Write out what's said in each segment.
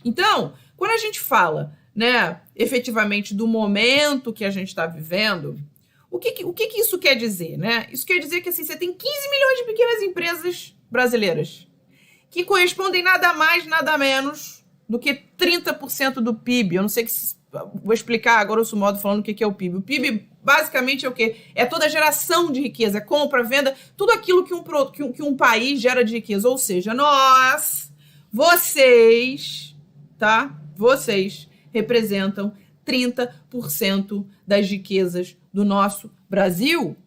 Então, quando a gente fala, né, efetivamente do momento que a gente está vivendo, o que isso quer dizer, né? Isso quer dizer que assim, você tem 15 milhões de pequenas empresas brasileiras que correspondem nada mais, nada menos do que 30% do PIB. Eu não sei vou explicar a grosso modo falando o que é o PIB. O PIB basicamente é o quê? É toda a geração de riqueza, compra, venda, tudo aquilo que um país gera de riqueza. Ou seja, vocês, tá? Vocês representam 30% das riquezas do nosso Brasil.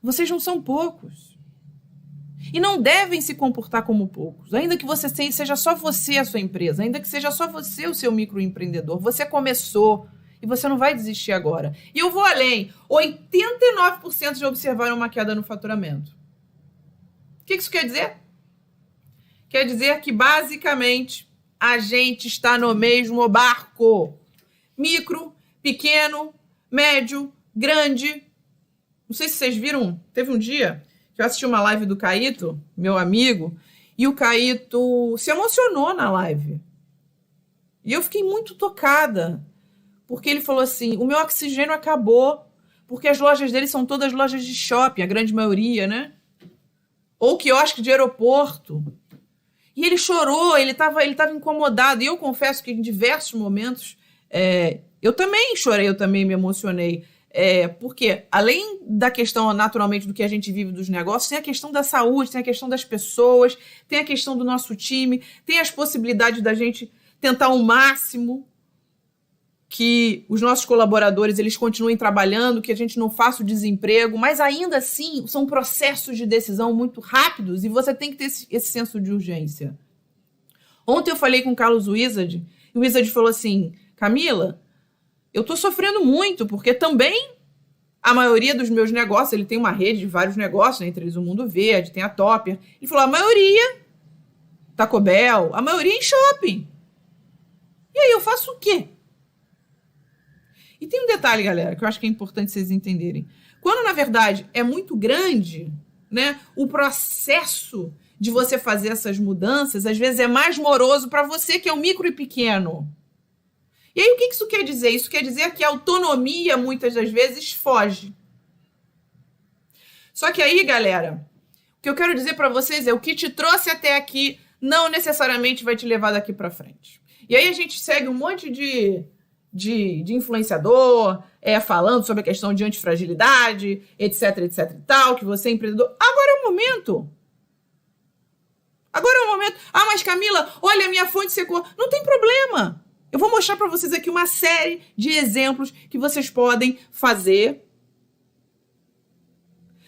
Vocês não são poucos. E não devem se comportar como poucos. Ainda que seja só você a sua empresa, ainda que seja só você o seu microempreendedor, você começou e você não vai desistir agora. E eu vou além. 89% já observaram uma queda no faturamento. O que isso quer dizer? Quer dizer que, basicamente, a gente está no mesmo barco. Micro, pequeno, médio, grande. Não sei se vocês viram, teve um dia que eu assisti uma live do Caíto, meu amigo, e o Caíto se emocionou na live. E eu fiquei muito tocada, porque ele falou assim, o meu oxigênio acabou, porque as lojas dele são todas lojas de shopping, a grande maioria, né? Ou quiosque de aeroporto. E ele chorou, ele estava incomodado. E eu confesso que em diversos momentos eu também chorei, eu também me emocionei. Porque além da questão naturalmente do que a gente vive dos negócios, tem a questão da saúde, tem a questão das pessoas, tem a questão do nosso time, tem as possibilidades da gente tentar ao máximo que os nossos colaboradores eles continuem trabalhando, que a gente não faça o desemprego, mas ainda assim são processos de decisão muito rápidos e você tem que ter esse senso de urgência. Ontem eu falei com o Carlos Wizard e o Wizard falou assim, Camila, eu estou sofrendo muito, porque também a maioria dos meus negócios, ele tem uma rede de vários negócios, né, entre eles o Mundo Verde, tem a Topper. Ele falou, a maioria, Taco Bell, a maioria em shopping. E aí eu faço o quê? E tem um detalhe, galera, que eu acho que é importante vocês entenderem. Quando, na verdade, é muito grande, né, o processo de você fazer essas mudanças, às vezes é mais moroso para você que é o micro e pequeno. E aí, o que isso quer dizer? Isso quer dizer que a autonomia, muitas das vezes, foge. Só que aí, galera, o que eu quero dizer para vocês é o que te trouxe até aqui não necessariamente vai te levar daqui para frente. E aí a gente segue um monte de influenciador, falando sobre a questão de antifragilidade, etc e tal, que você é empreendedor. Agora é o momento. Agora é o momento. Ah, mas Camila, olha, a minha fonte secou. Não tem problema. Eu vou mostrar para vocês aqui uma série de exemplos que vocês podem fazer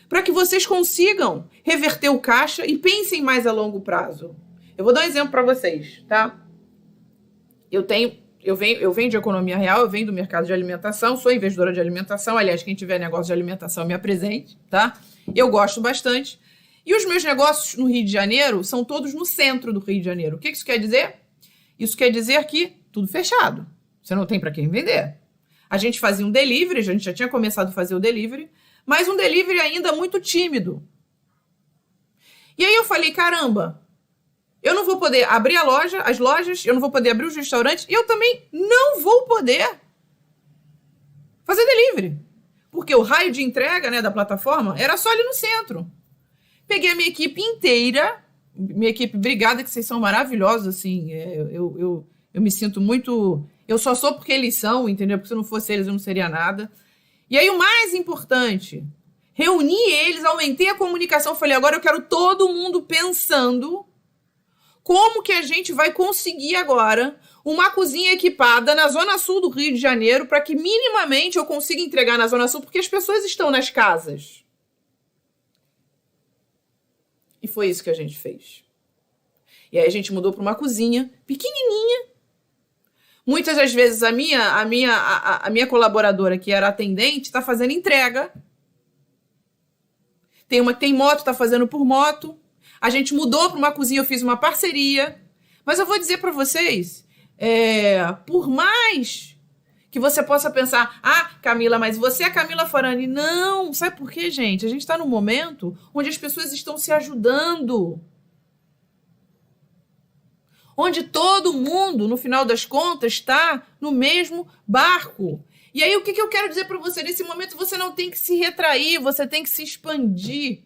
para que vocês consigam reverter o caixa e pensem mais a longo prazo. Eu vou dar um exemplo para vocês, tá? Eu venho de economia real, eu venho do mercado de alimentação, sou investidora de alimentação. Aliás, quem tiver negócio de alimentação, me apresente, tá? Eu gosto bastante. E os meus negócios no Rio de Janeiro são todos no centro do Rio de Janeiro. O que isso quer dizer? Isso quer dizer que tudo fechado. Você não tem para quem vender. A gente fazia um delivery, a gente já tinha começado a fazer o delivery, mas um delivery ainda muito tímido. E aí eu falei, caramba, eu não vou poder abrir as lojas, eu não vou poder abrir os restaurantes, e eu também não vou poder fazer delivery. Porque o raio de entrega, né, da plataforma era só ali no centro. Peguei a minha equipe inteira, minha equipe, obrigada, que vocês são maravilhosos, assim, eu me sinto muito... Eu só sou porque eles são, entendeu? Porque se não fosse eles, eu não seria nada. E aí, o mais importante, reuni eles, aumentei a comunicação, falei, agora eu quero todo mundo pensando como que a gente vai conseguir agora uma cozinha equipada na Zona Sul do Rio de Janeiro para que minimamente eu consiga entregar na Zona Sul, porque as pessoas estão nas casas. E foi isso que a gente fez. E aí a gente mudou para uma cozinha pequenininha. Muitas das vezes a minha colaboradora, que era atendente, está fazendo entrega. Tem uma que tem moto, está fazendo por moto. A gente mudou para uma cozinha, eu fiz uma parceria. Mas eu vou dizer para vocês, por mais que você possa pensar, Camila, mas você é a Camila Forani. Não, sabe por quê, gente? A gente está num momento onde as pessoas estão se ajudando. onde todo mundo, no final das contas, está no mesmo barco. E aí, o que eu quero dizer para você? Nesse momento, você não tem que se retrair, você tem que se expandir.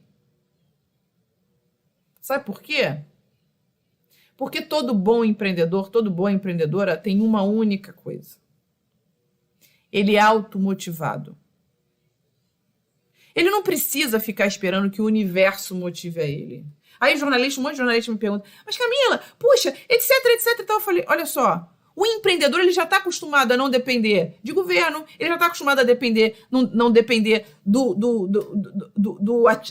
Sabe por quê? Porque todo bom empreendedor, toda boa empreendedora tem uma única coisa. Ele é automotivado. Ele não precisa ficar esperando que o universo motive a ele. Aí um monte de jornalista me pergunta, mas Camila, puxa, etc, etc e tal. Eu falei, olha só, o empreendedor ele já está acostumado a não depender de governo, ele já está acostumado a não depender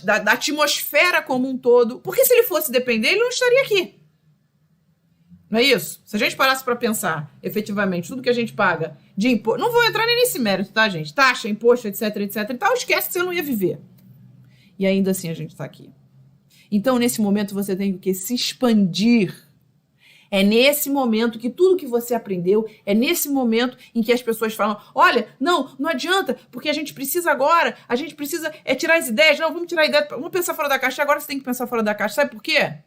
da atmosfera como um todo. Porque se ele fosse depender, ele não estaria aqui. Não é isso? Se a gente parasse para pensar, efetivamente, tudo que a gente paga de imposto... Não vou entrar nem nesse mérito, tá, gente? Taxa, imposto, etc, etc e tal. Esquece que você não ia viver. E ainda assim a gente está aqui. Então, nesse momento, você tem que se expandir. É nesse momento que tudo que você aprendeu, é nesse momento em que as pessoas falam, olha, não adianta, porque a gente precisa agora, a gente precisa tirar as ideias. Não, vamos tirar a ideia, vamos pensar fora da caixa. Agora você tem que pensar fora da caixa. Sabe por quê?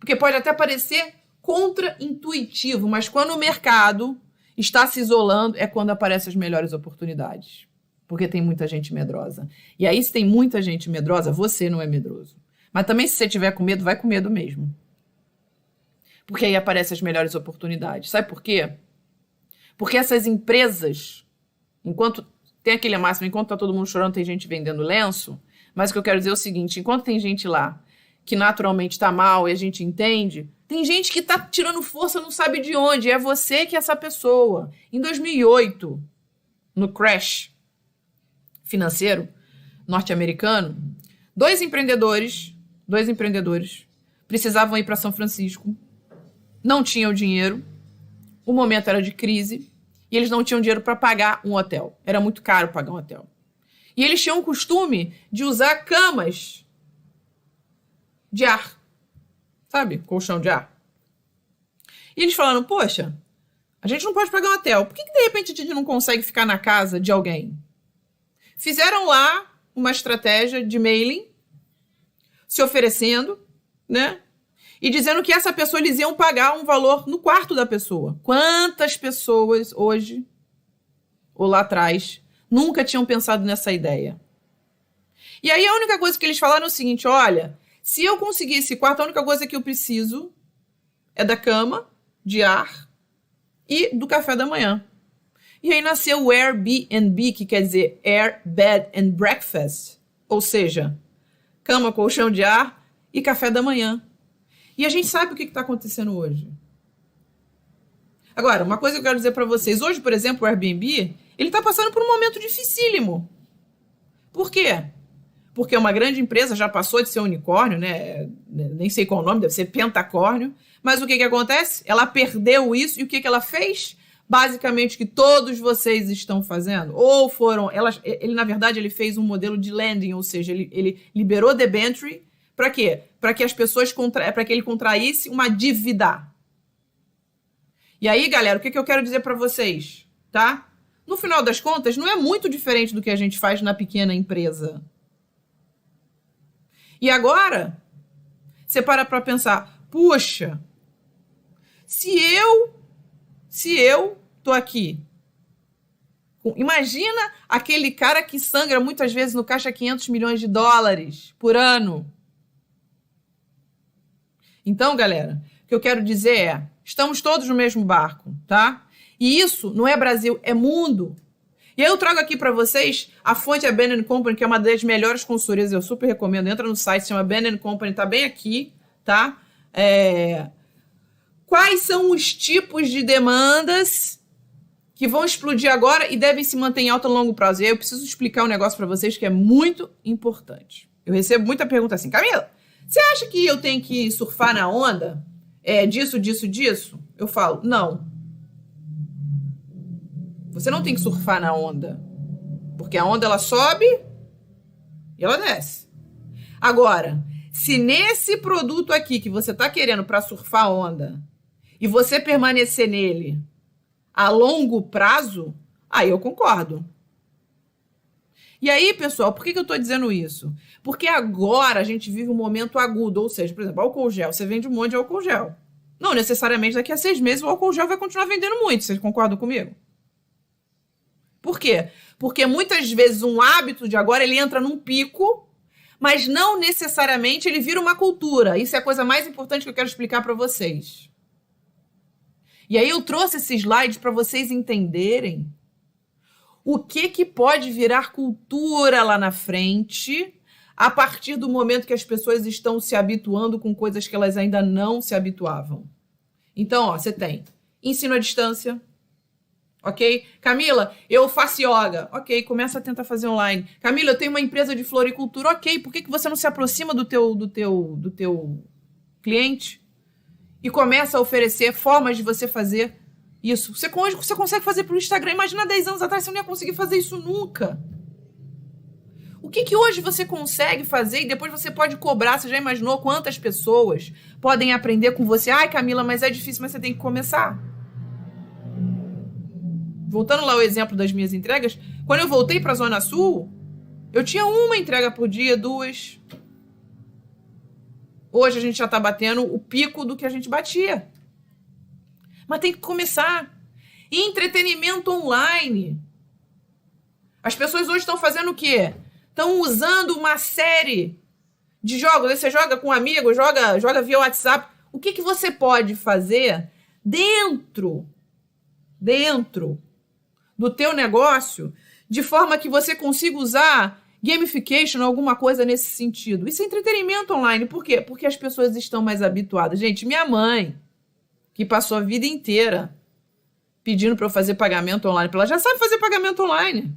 Porque pode até parecer contra-intuitivo, mas quando o mercado está se isolando, é quando aparecem as melhores oportunidades. Porque tem muita gente medrosa. E aí, se tem muita gente medrosa, você não é medroso. Mas também, se você tiver com medo, vai com medo mesmo. Porque aí aparecem as melhores oportunidades. Sabe por quê? Porque essas empresas, enquanto tem aquele máximo, enquanto tá todo mundo chorando, tem gente vendendo lenço, mas o que eu quero dizer é o seguinte, enquanto tem gente lá que naturalmente tá mal e a gente entende, tem gente que tá tirando força, não sabe de onde. É você que é essa pessoa. Em 2008, no crash financeiro norte-americano, dois empreendedores precisavam ir para São Francisco, não tinham dinheiro, o momento era de crise, e eles não tinham dinheiro para pagar um hotel. Era muito caro pagar um hotel. E eles tinham o costume de usar camas de ar. Sabe? Colchão de ar. E eles falaram, poxa, a gente não pode pagar um hotel. Por que de repente a gente não consegue ficar na casa de alguém? Fizeram lá uma estratégia de mailing, se oferecendo, né? E dizendo que essa pessoa, eles iam pagar um valor no quarto da pessoa. Quantas pessoas hoje, ou lá atrás, nunca tinham pensado nessa ideia? E aí a única coisa que eles falaram é o seguinte, olha, se eu conseguir esse quarto, a única coisa que eu preciso é da cama, de ar e do café da manhã. E aí nasceu o Airbnb, que quer dizer Air, Bed and Breakfast, ou seja, cama, colchão de ar e café da manhã. E a gente sabe o que está acontecendo hoje. Agora, uma coisa que eu quero dizer para vocês. Hoje, por exemplo, o Airbnb, ele está passando por um momento dificílimo. Por quê? Porque uma grande empresa já passou de ser unicórnio, né? Nem sei qual o nome, deve ser pentacórnio. Mas o que acontece? Ela perdeu isso e o que ela fez? Basicamente o que todos vocês estão fazendo. Ou foram... Ele, na verdade, ele fez um modelo de lending, ou seja, ele liberou debenture. Para quê? Para que as pessoas para que ele contraísse uma dívida. E aí, galera, o que eu quero dizer para vocês, tá? No final das contas, não é muito diferente do que a gente faz na pequena empresa. E agora, você para pensar, puxa, se eu tô aqui, imagina aquele cara que sangra muitas vezes no caixa 500 milhões de dólares por ano. Então, galera, o que eu quero dizer é, estamos todos no mesmo barco, tá? E isso não é Brasil, é mundo. E aí eu trago aqui para vocês a fonte, a Bain & Company, que é uma das melhores consultorias, eu super recomendo. Entra no site, se chama Bain & Company, tá bem aqui, tá? Quais são os tipos de demandas que vão explodir agora e devem se manter em alta a longo prazo? E aí eu preciso explicar um negócio para vocês que é muito importante. Eu recebo muita pergunta assim, Camila, você acha que eu tenho que surfar na onda? Disso? Eu falo, não. Você não tem que surfar na onda. Porque a onda, ela sobe e ela desce. Agora, se nesse produto aqui que você está querendo para surfar a onda e você permanecer nele a longo prazo, aí eu concordo. E aí, pessoal, por que eu estou dizendo isso? Porque agora a gente vive um momento agudo, ou seja, por exemplo, álcool gel. Você vende um monte de álcool gel. Não necessariamente daqui a 6 meses o álcool gel vai continuar vendendo muito. Vocês concordam comigo? Por quê? Porque muitas vezes um hábito de agora ele entra num pico, mas não necessariamente ele vira uma cultura. Isso é a coisa mais importante que eu quero explicar para vocês. E aí eu trouxe esse slide para vocês entenderem o que pode virar cultura lá na frente, a partir do momento que as pessoas estão se habituando com coisas que elas ainda não se habituavam. Então, ó, você tem ensino à distância, ok? Camila, eu faço yoga, ok, começa a tentar fazer online. Camila, eu tenho uma empresa de floricultura, ok, por que você não se aproxima do teu cliente e começa a oferecer formas de você fazer isso? Você consegue fazer pelo Instagram. Imagina 10 anos atrás você não ia conseguir fazer isso nunca. O que hoje você consegue fazer e depois você pode cobrar? Você já imaginou quantas pessoas podem aprender com você? Ai, Camila, mas é difícil, mas você tem que começar. Voltando lá ao exemplo das minhas entregas, quando eu voltei para a Zona Sul, eu tinha uma entrega por dia, 2. Hoje a gente já está batendo o pico do que a gente batia. Mas tem que começar. E entretenimento online. As pessoas hoje estão fazendo o quê? Estão usando uma série de jogos. Você joga com um amigo, joga via WhatsApp. O que você pode fazer dentro do teu negócio de forma que você consiga usar gamification, alguma coisa nesse sentido? Isso é entretenimento online. Por quê? Porque as pessoas estão mais habituadas. Gente, minha mãe, que passou a vida inteira pedindo para eu fazer pagamento online, ela já sabe fazer pagamento online.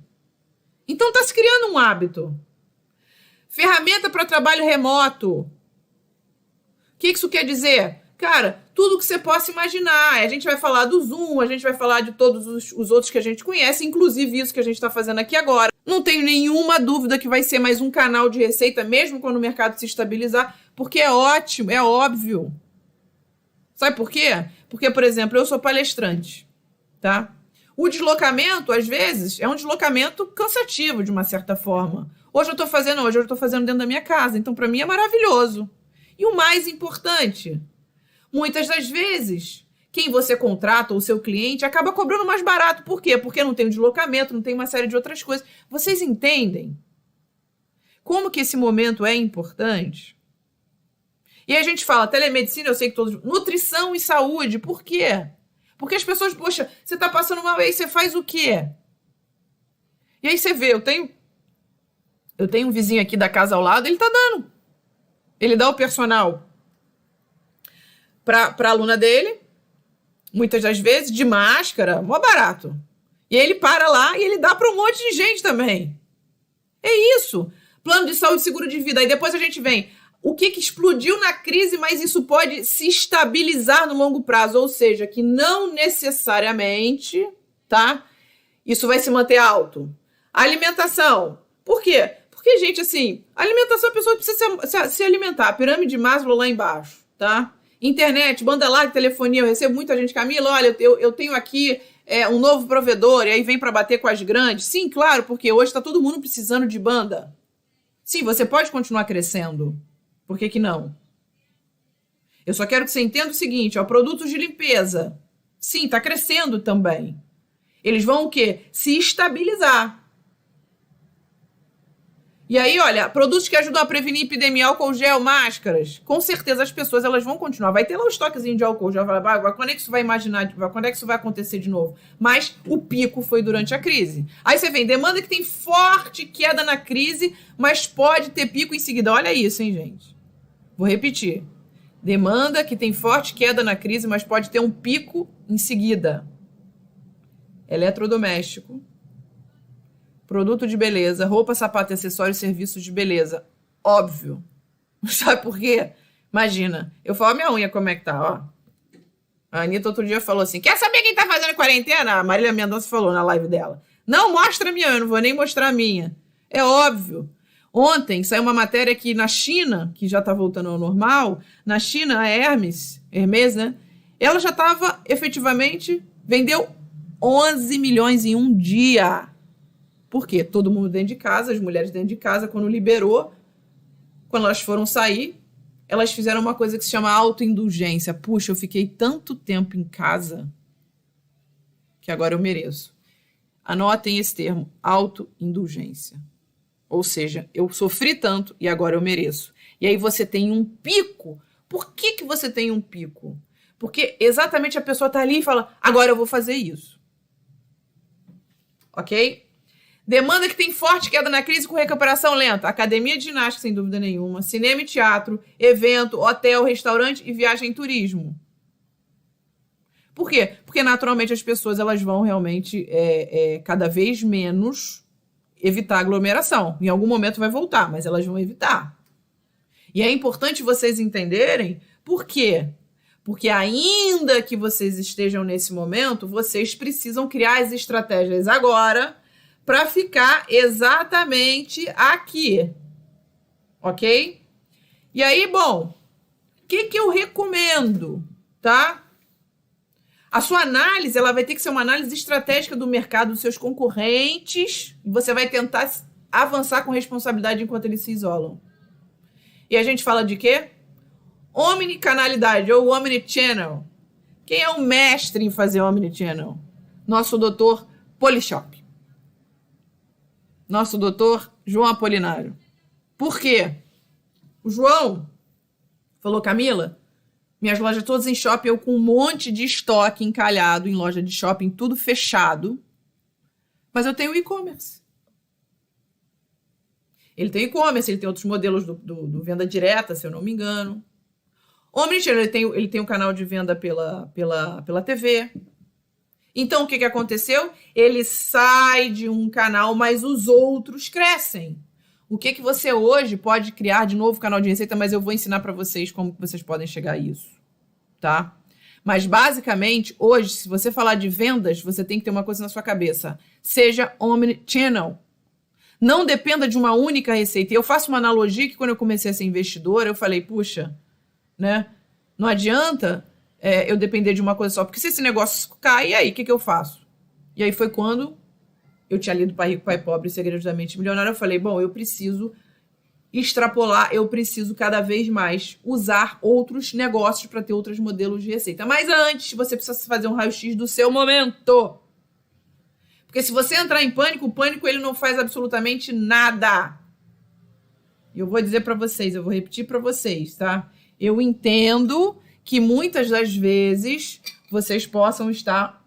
Então está se criando um hábito. Ferramenta para trabalho remoto. O que isso quer dizer? Cara, tudo que você possa imaginar. A gente vai falar do Zoom, a gente vai falar de todos os outros que a gente conhece, inclusive isso que a gente está fazendo aqui agora. Não tenho nenhuma dúvida que vai ser mais um canal de receita, mesmo quando o mercado se estabilizar, porque é ótimo, é óbvio. Sabe por quê? Porque, por exemplo, eu sou palestrante, tá? O deslocamento, às vezes, é um deslocamento cansativo, de uma certa forma. Hoje eu estou fazendo dentro da minha casa, então para mim é maravilhoso. E o mais importante, muitas das vezes, quem você contrata ou o seu cliente acaba cobrando mais barato. Por quê? Porque não tem o deslocamento, não tem uma série de outras coisas. Vocês entendem como que esse momento é importante? E aí a gente fala telemedicina, eu sei que todos... Nutrição e saúde, por quê? Porque as pessoas, poxa, você está passando mal aí, você faz o quê? E aí você vê, eu tenho um vizinho aqui da casa ao lado, ele tá dando. Ele dá o personal pra aluna dele, muitas das vezes, de máscara, mó barato. E aí ele para lá e ele dá para um monte de gente também. É isso. Plano de saúde, seguro de vida. Aí depois a gente vem... O que explodiu na crise, mas isso pode se estabilizar no longo prazo. Ou seja, que não necessariamente, tá? Isso vai se manter alto. Alimentação. Por quê? Porque, gente, assim, alimentação, a pessoa precisa se alimentar. Pirâmide de Maslow lá embaixo, tá? Internet, banda larga, telefonia. Eu recebo muita gente, Camila, olha, eu tenho aqui um novo provedor, e aí vem para bater com as grandes. Sim, claro, porque hoje está todo mundo precisando de banda. Sim, você pode continuar crescendo. Por que não? Eu só quero que você entenda o seguinte, ó, produtos de limpeza. Sim, está crescendo também. Eles vão o quê? Se estabilizar. E aí, olha, produtos que ajudam a prevenir epidemia, álcool gel, máscaras. Com certeza as pessoas elas vão continuar. Vai ter lá um estoquezinho de álcool gel. Quando é que isso vai imaginar? Quando é que isso vai acontecer de novo? Mas o pico foi durante a crise. Aí você vem, demanda que tem forte queda na crise, mas pode ter pico em seguida. Olha isso, hein, gente? Vou repetir. Demanda que tem forte queda na crise, mas pode ter um pico em seguida. Eletrodoméstico. Produto de beleza, roupa, sapato, acessórios, serviços de beleza. Óbvio. Sabe por quê? Imagina, eu falo a minha unha como é que tá, ó. A Anitta outro dia falou assim, quer saber quem tá fazendo quarentena? A Marília Mendonça falou na live dela. Não mostra a minha, eu não vou nem mostrar a minha. É óbvio. Ontem saiu uma matéria que na China, que já tá voltando ao normal, na China, a Hermes, né? Ela já tava, efetivamente, vendeu 11 milhões em um dia. Por quê? Todo mundo dentro de casa, as mulheres dentro de casa, quando liberou, quando elas foram sair, elas fizeram uma coisa que se chama autoindulgência. Puxa, eu fiquei tanto tempo em casa que agora eu mereço. Anotem esse termo, autoindulgência. Ou seja, eu sofri tanto e agora eu mereço. E aí você tem um pico. Por que você tem um pico? Porque exatamente a pessoa está ali e fala, agora eu vou fazer isso. Ok? Demanda que tem forte queda na crise com recuperação lenta. Academia de ginástica, sem dúvida nenhuma. Cinema e teatro, evento, hotel, restaurante e viagem e turismo. Por quê? Porque naturalmente as pessoas elas vão realmente cada vez menos evitar aglomeração. Em algum momento vai voltar, mas elas vão evitar. E é importante vocês entenderem por quê. Porque ainda que vocês estejam nesse momento, vocês precisam criar as estratégias agora para ficar exatamente aqui. Ok? E aí, bom, o que eu recomendo, tá? A sua análise, ela vai ter que ser uma análise estratégica do mercado dos seus concorrentes e você vai tentar avançar com responsabilidade enquanto eles se isolam. E a gente fala de quê? Omnicanalidade ou omnichannel. Quem é o mestre em fazer omnichannel? Nosso doutor Polishop. Nosso doutor João Apolinário. Por quê? O João falou, Camila, minhas lojas todas em shopping, eu com um monte de estoque encalhado em loja de shopping, tudo fechado, mas eu tenho e-commerce. Ele tem e-commerce, ele tem outros modelos do venda direta, se eu não me engano. Omnichannel, ele tem um canal de venda pela TV. Então, o que aconteceu? Ele sai de um canal, mas os outros crescem. O que você hoje pode criar de novo canal de receita, mas eu vou ensinar para vocês como que vocês podem chegar a isso, tá? Mas, basicamente, hoje, se você falar de vendas, você tem que ter uma coisa na sua cabeça. Seja omnichannel. Não dependa de uma única receita. Eu faço uma analogia que quando eu comecei a ser investidora, eu falei, puxa, né? Não adianta eu depender de uma coisa só. Porque se esse negócio cai, e aí, o que eu faço? E aí foi quando eu tinha lido Pai Rico, Pai Pobre, Segredos da Mente Milionária. Eu falei, bom, eu preciso extrapolar, eu preciso cada vez mais usar outros negócios para ter outros modelos de receita. Mas antes, você precisa fazer um raio-x do seu momento. Porque se você entrar em pânico, o pânico ele não faz absolutamente nada. E eu vou dizer para vocês, eu vou repetir para vocês, tá? Eu entendo que muitas das vezes vocês possam estar,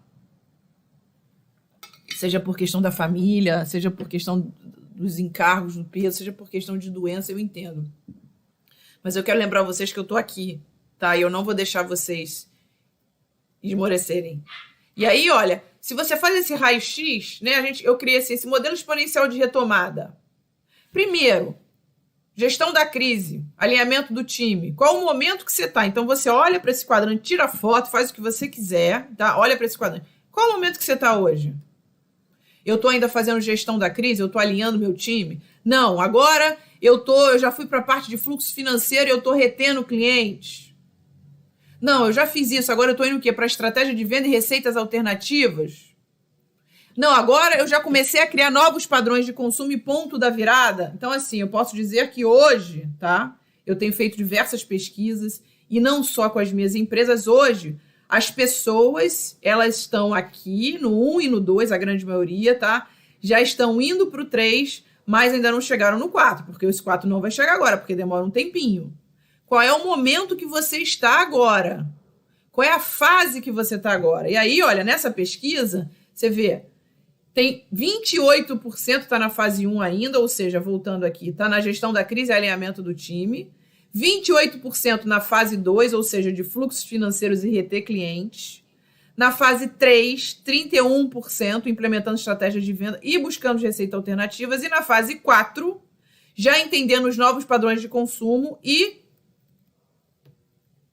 seja por questão da família, seja por questão dos encargos do peso, seja por questão de doença, eu entendo. Mas eu quero lembrar vocês que eu tô aqui, tá? E eu não vou deixar vocês esmorecerem. E aí, olha, se você faz esse raio-x, né, eu criei assim, esse modelo exponencial de retomada. Primeiro, gestão da crise, alinhamento do time. Qual o momento que você está? Então, você olha para esse quadrante, tira foto, faz o que você quiser, tá? Olha para esse quadrante. Qual o momento que você está hoje? Eu estou ainda fazendo gestão da crise? Eu estou alinhando meu time? Não, agora eu já fui para a parte de fluxo financeiro e eu estou retendo clientes. Não, eu já fiz isso, agora eu estou indo o quê? Para estratégia de venda e receitas alternativas? Não, agora eu já comecei a criar novos padrões de consumo e ponto da virada. Então, assim, eu posso dizer que hoje, tá? Eu tenho feito diversas pesquisas e não só com as minhas empresas. Hoje, as pessoas, elas estão aqui no 1 e no 2, a grande maioria, tá? Já estão indo para o 3, mas ainda não chegaram no 4, porque esse 4 não vai chegar agora, porque demora um tempinho. Qual é o momento que você está agora? Qual é a fase que você está agora? E aí, olha, nessa pesquisa, você vê, tem 28% está na fase 1 ainda, ou seja, voltando aqui, está na gestão da crise e alinhamento do time. 28% na fase 2, ou seja, de fluxos financeiros e reter clientes. Na fase 3, 31% implementando estratégias de venda e buscando receitas alternativas. E na fase 4, já entendendo os novos padrões de consumo e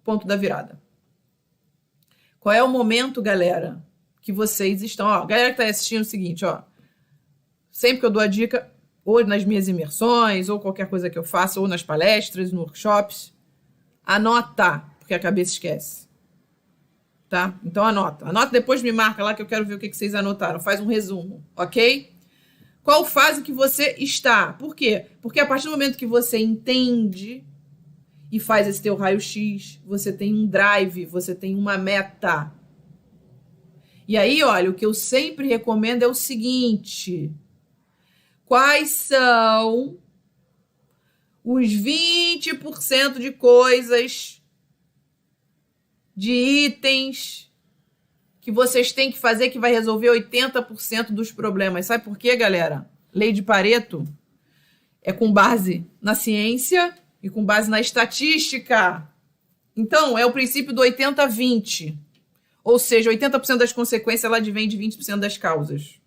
ponto da virada. Qual é o momento, galera, que vocês estão... Ó, galera que está assistindo é o seguinte, ó. Sempre que eu dou a dica, ou nas minhas imersões, ou qualquer coisa que eu faça, ou nas palestras, nos workshops, anota, porque a cabeça esquece. Tá? Então anota. Anota, depois me marca lá que eu quero ver o que vocês anotaram. Faz um resumo, ok? Qual fase que você está? Por quê? Porque a partir do momento que você entende e faz esse teu raio-x, você tem um drive, você tem uma meta. E aí, olha, o que eu sempre recomendo é o seguinte: quais são os 20% de coisas, de itens que vocês têm que fazer que vai resolver 80% dos problemas? Sabe por quê, galera? Lei de Pareto é com base na ciência e com base na estatística. Então, é o princípio do 80-20. Ou seja, 80% das consequências ela advém de 20% das causas.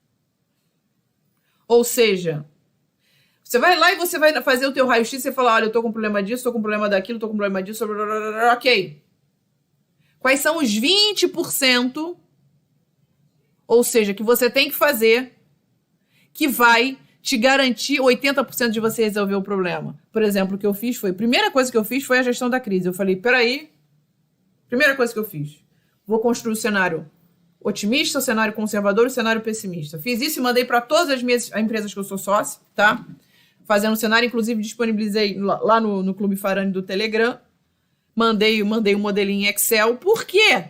Ou seja, você vai lá e você vai fazer o teu raio-x e você fala, olha, eu tô com problema disso, tô com problema daquilo, tô com problema disso, ok. Quais são os 20%, ou seja, que você tem que fazer, que vai te garantir 80% de você resolver o problema? Por exemplo, o que eu fiz foi, a primeira coisa que eu fiz foi a gestão da crise. Eu falei, peraí, primeira coisa que eu fiz, vou construir o cenário otimista, o cenário conservador e o cenário pessimista. Fiz isso e mandei para todas as minhas empresas que eu sou sócio, tá? Fazendo um cenário, inclusive disponibilizei lá no Clube Farani do Telegram. Mandei um modelinho em Excel. Por quê?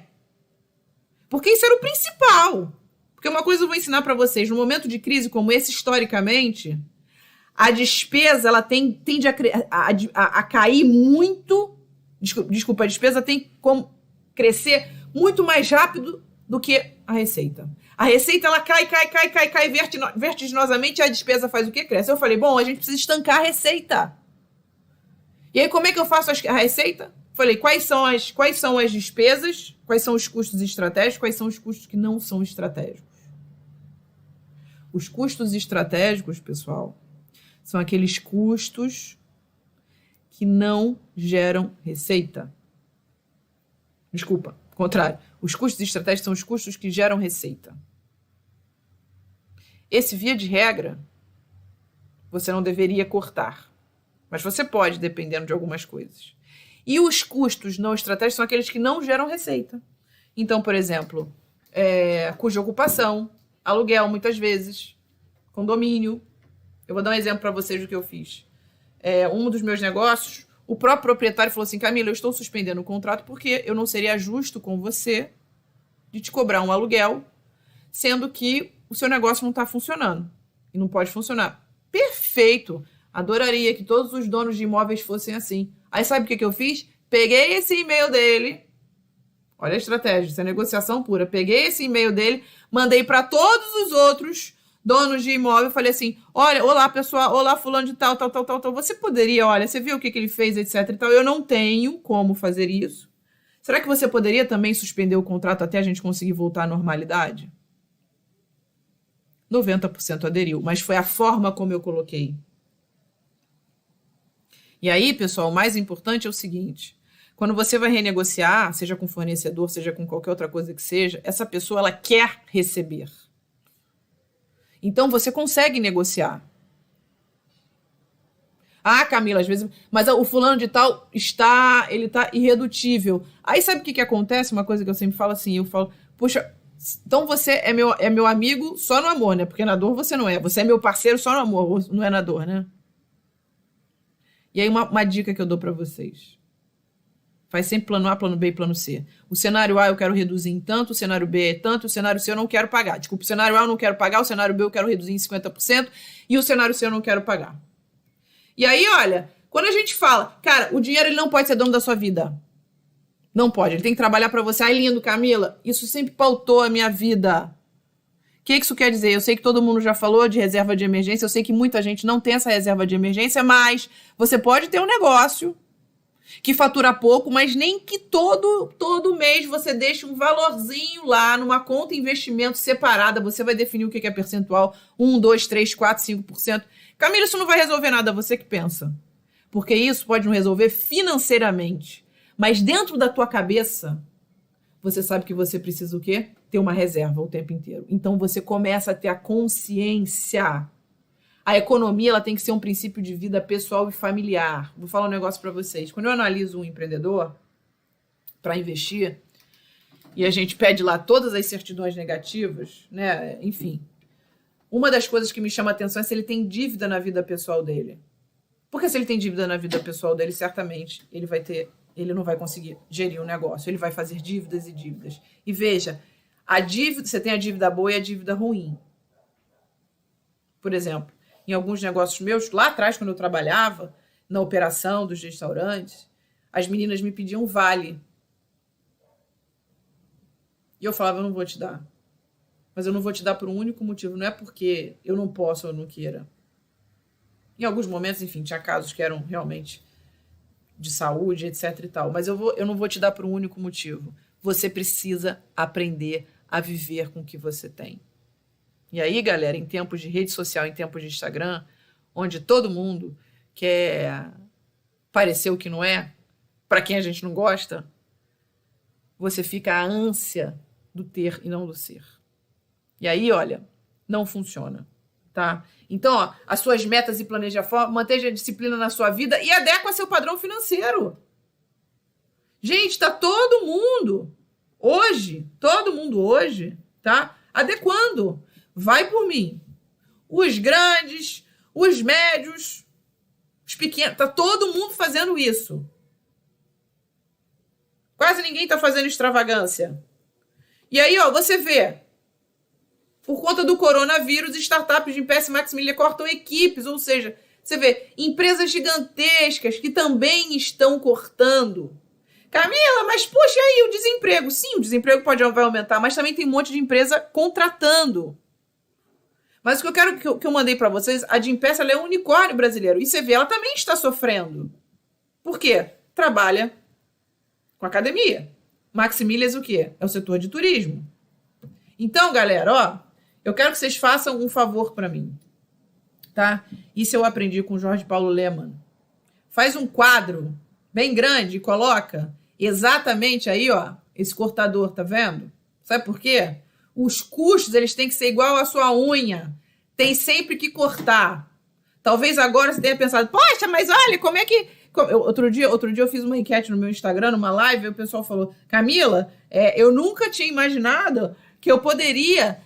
Porque isso era o principal. Porque uma coisa eu vou ensinar para vocês. No momento de crise como esse, historicamente, a despesa ela tende a cair muito. Desculpa, a despesa tem como crescer muito mais rápido do que a receita. A receita ela cai vertiginosamente e a despesa faz o quê? Cresce. Eu falei, bom, a gente precisa estancar a receita. E aí, como é que eu faço a receita? Falei, quais são as despesas, quais são os custos estratégicos, quais são os custos que não são estratégicos. Os custos estratégicos, pessoal, são aqueles custos que não geram receita. Desculpa, contrário. Os custos estratégicos são os custos que geram receita. Esse, via de regra, você não deveria cortar. Mas você pode, dependendo de algumas coisas. E os custos não estratégicos são aqueles que não geram receita. Então, por exemplo, custo de ocupação, aluguel, muitas vezes, condomínio. Eu vou dar um exemplo para vocês do que eu fiz. Um dos meus negócios, o próprio proprietário falou assim, Camila, eu estou suspendendo o contrato porque eu não seria justo com você de te cobrar um aluguel, sendo que o seu negócio não está funcionando e não pode funcionar. Perfeito! Adoraria que todos os donos de imóveis fossem assim. Aí sabe o que eu fiz? Peguei esse e-mail dele, olha a estratégia, isso é negociação pura. Peguei esse e-mail dele, mandei para todos os outros donos de imóvel, falei assim, olha, olá pessoal, olá fulano de tal, você poderia, olha, você viu o que ele fez, etc e tal, eu não tenho como fazer isso. Será que você poderia também suspender o contrato até a gente conseguir voltar à normalidade? 90% aderiu, mas foi a forma como eu coloquei. E aí, pessoal, o mais importante é o seguinte, quando você vai renegociar, seja com fornecedor, seja com qualquer outra coisa que seja, essa pessoa, ela quer receber. Então, você consegue negociar. Ah, Camila, às vezes... Mas o fulano de tal ele tá irredutível. Aí, sabe o que acontece? Uma coisa que eu sempre falo assim, eu falo, puxa, então você é meu amigo só no amor, né? Porque na dor você não é. Você é meu parceiro só no amor, não é na dor, né? E aí, uma dica que eu dou para vocês. Faz sempre plano A, plano B e plano C. O cenário A eu quero reduzir em tanto, o cenário B é tanto, o cenário C eu não quero pagar. Desculpa, o cenário A eu não quero pagar, o cenário B eu quero reduzir em 50% e o cenário C eu não quero pagar. E aí, olha, quando a gente fala, cara, o dinheiro ele não pode ser dono da sua vida. Não pode, ele tem que trabalhar para você. Ai, lindo, Camila, isso sempre pautou a minha vida. O que isso quer dizer? Eu sei que todo mundo já falou de reserva de emergência, eu sei que muita gente não tem essa reserva de emergência, mas você pode ter um negócio que fatura pouco, mas nem que todo mês você deixe um valorzinho lá numa conta investimento separada, você vai definir o que é percentual, 1, 2, 3, 4, 5%. Camila, isso não vai resolver nada, você que pensa. Porque isso pode não resolver financeiramente, mas dentro da tua cabeça, você sabe que você precisa o quê? Ter uma reserva o tempo inteiro. Então você começa a ter a consciência. A economia ela tem que ser um princípio de vida pessoal e familiar. Vou falar um negócio para vocês. Quando eu analiso um empreendedor para investir, e a gente pede lá todas as certidões negativas, né? Enfim, uma das coisas que me chama a atenção é se ele tem dívida na vida pessoal dele. Porque se ele tem dívida na vida pessoal dele, certamente ele não vai conseguir gerir o negócio. Ele vai fazer dívidas e dívidas. E veja, você tem a dívida boa e a dívida ruim. Por exemplo, em alguns negócios meus, lá atrás, quando eu trabalhava na operação dos restaurantes, as meninas me pediam vale. E eu falava, eu não vou te dar. Mas eu não vou te dar por um único motivo. Não é porque eu não posso ou não queira. Em alguns momentos, enfim, tinha casos que eram realmente de saúde, etc e tal. Mas eu não vou te dar por um único motivo. Você precisa aprender a viver com o que você tem. E aí, galera, em tempos de rede social, em tempos de Instagram, onde todo mundo quer parecer o que não é, para quem a gente não gosta, você fica a ânsia do ter e não do ser. E aí, olha, não funciona, tá? Então, ó, as suas metas e planeja a forma, mantenha a disciplina na sua vida e adequa seu padrão financeiro. Gente, tá todo mundo hoje, tá? Adequando. Vai por mim. Os grandes, os médios, os pequenos, tá todo mundo fazendo isso. Quase ninguém tá fazendo extravagância. E aí, ó, você vê, por conta do coronavírus, startups de PS Maximilian cortam equipes, ou seja, você vê empresas gigantescas que também estão cortando. Camila, mas puxa aí o desemprego. Sim, o desemprego vai aumentar, mas também tem um monte de empresa contratando. Mas o que eu quero que eu mandei para vocês, a Gympass, ela é um unicórnio brasileiro. E você vê, ela também está sofrendo. Por quê? Trabalha com academia. Maximilias o quê? É o setor de turismo. Então, galera, ó, eu quero que vocês façam um favor para mim, tá? Isso eu aprendi com o Jorge Paulo Lemann. Faz um quadro bem grande e coloca exatamente aí, ó, esse cortador, tá vendo? Sabe por quê? Os custos, eles têm que ser igual à sua unha. Tem sempre que cortar. Talvez agora você tenha pensado, poxa, mas olha, como é que... Outro dia eu fiz uma enquete no meu Instagram, numa live, e o pessoal falou, Camila, eu nunca tinha imaginado que eu poderia...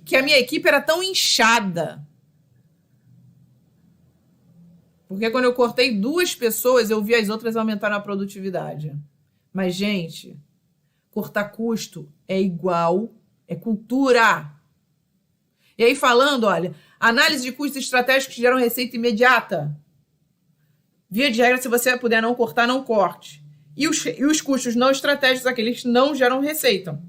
que a minha equipe era tão inchada. Porque quando eu cortei 2 pessoas, eu vi as outras aumentarem a produtividade. Mas, gente, cortar custo é igual, é cultura. E aí falando, olha, análise de custos estratégicos que geram receita imediata. Via de regra, se você puder não cortar, não corte. E os custos não estratégicos, aqueles que não geram receita.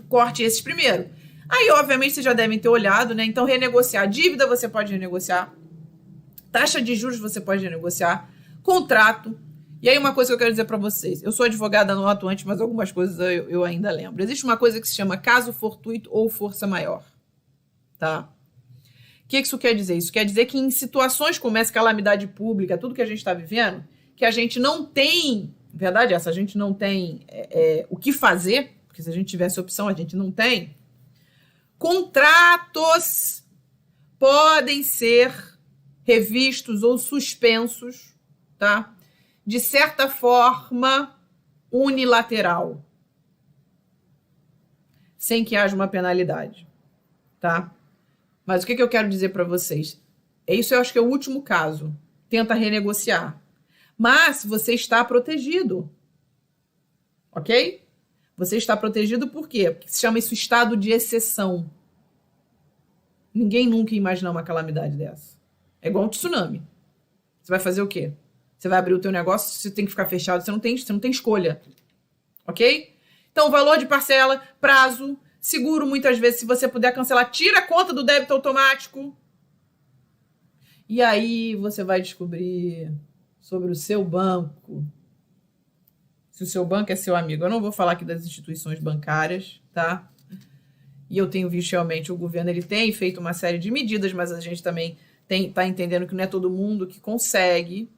Corte esses primeiro. Aí, obviamente, vocês já devem ter olhado, né? Então, renegociar dívida, você pode renegociar. Taxa de juros, você pode renegociar. Contrato. E aí, uma coisa que eu quero dizer para vocês. Eu sou advogada não atuante, mas algumas coisas eu ainda lembro. Existe uma coisa que se chama caso fortuito ou força maior. Tá? O que isso quer dizer? Isso quer dizer que em situações como essa calamidade pública, tudo que a gente está vivendo, que a gente não tem, verdade essa, a gente não tem o que fazer, porque se a gente tivesse opção, a gente não tem, contratos podem ser revistos ou suspensos, tá? De certa forma unilateral, sem que haja uma penalidade, tá? Mas o que eu quero dizer para vocês? Isso eu acho que é o último caso. Tenta renegociar. Mas você está protegido. Ok? Você está protegido por quê? Porque se chama isso estado de exceção. Ninguém nunca ia imaginar uma calamidade dessa. É igual um tsunami. Você vai fazer o quê? Você vai abrir o teu negócio, você tem que ficar fechado, você não tem escolha. Ok? Então, valor de parcela, prazo, seguro, muitas vezes, se você puder cancelar, tira a conta do débito automático. E aí você vai descobrir sobre o seu banco. Se o seu banco é seu amigo. Eu não vou falar aqui das instituições bancárias, tá? E eu tenho visto realmente o governo, ele tem feito uma série de medidas, mas a gente também tá entendendo que não é todo mundo que consegue.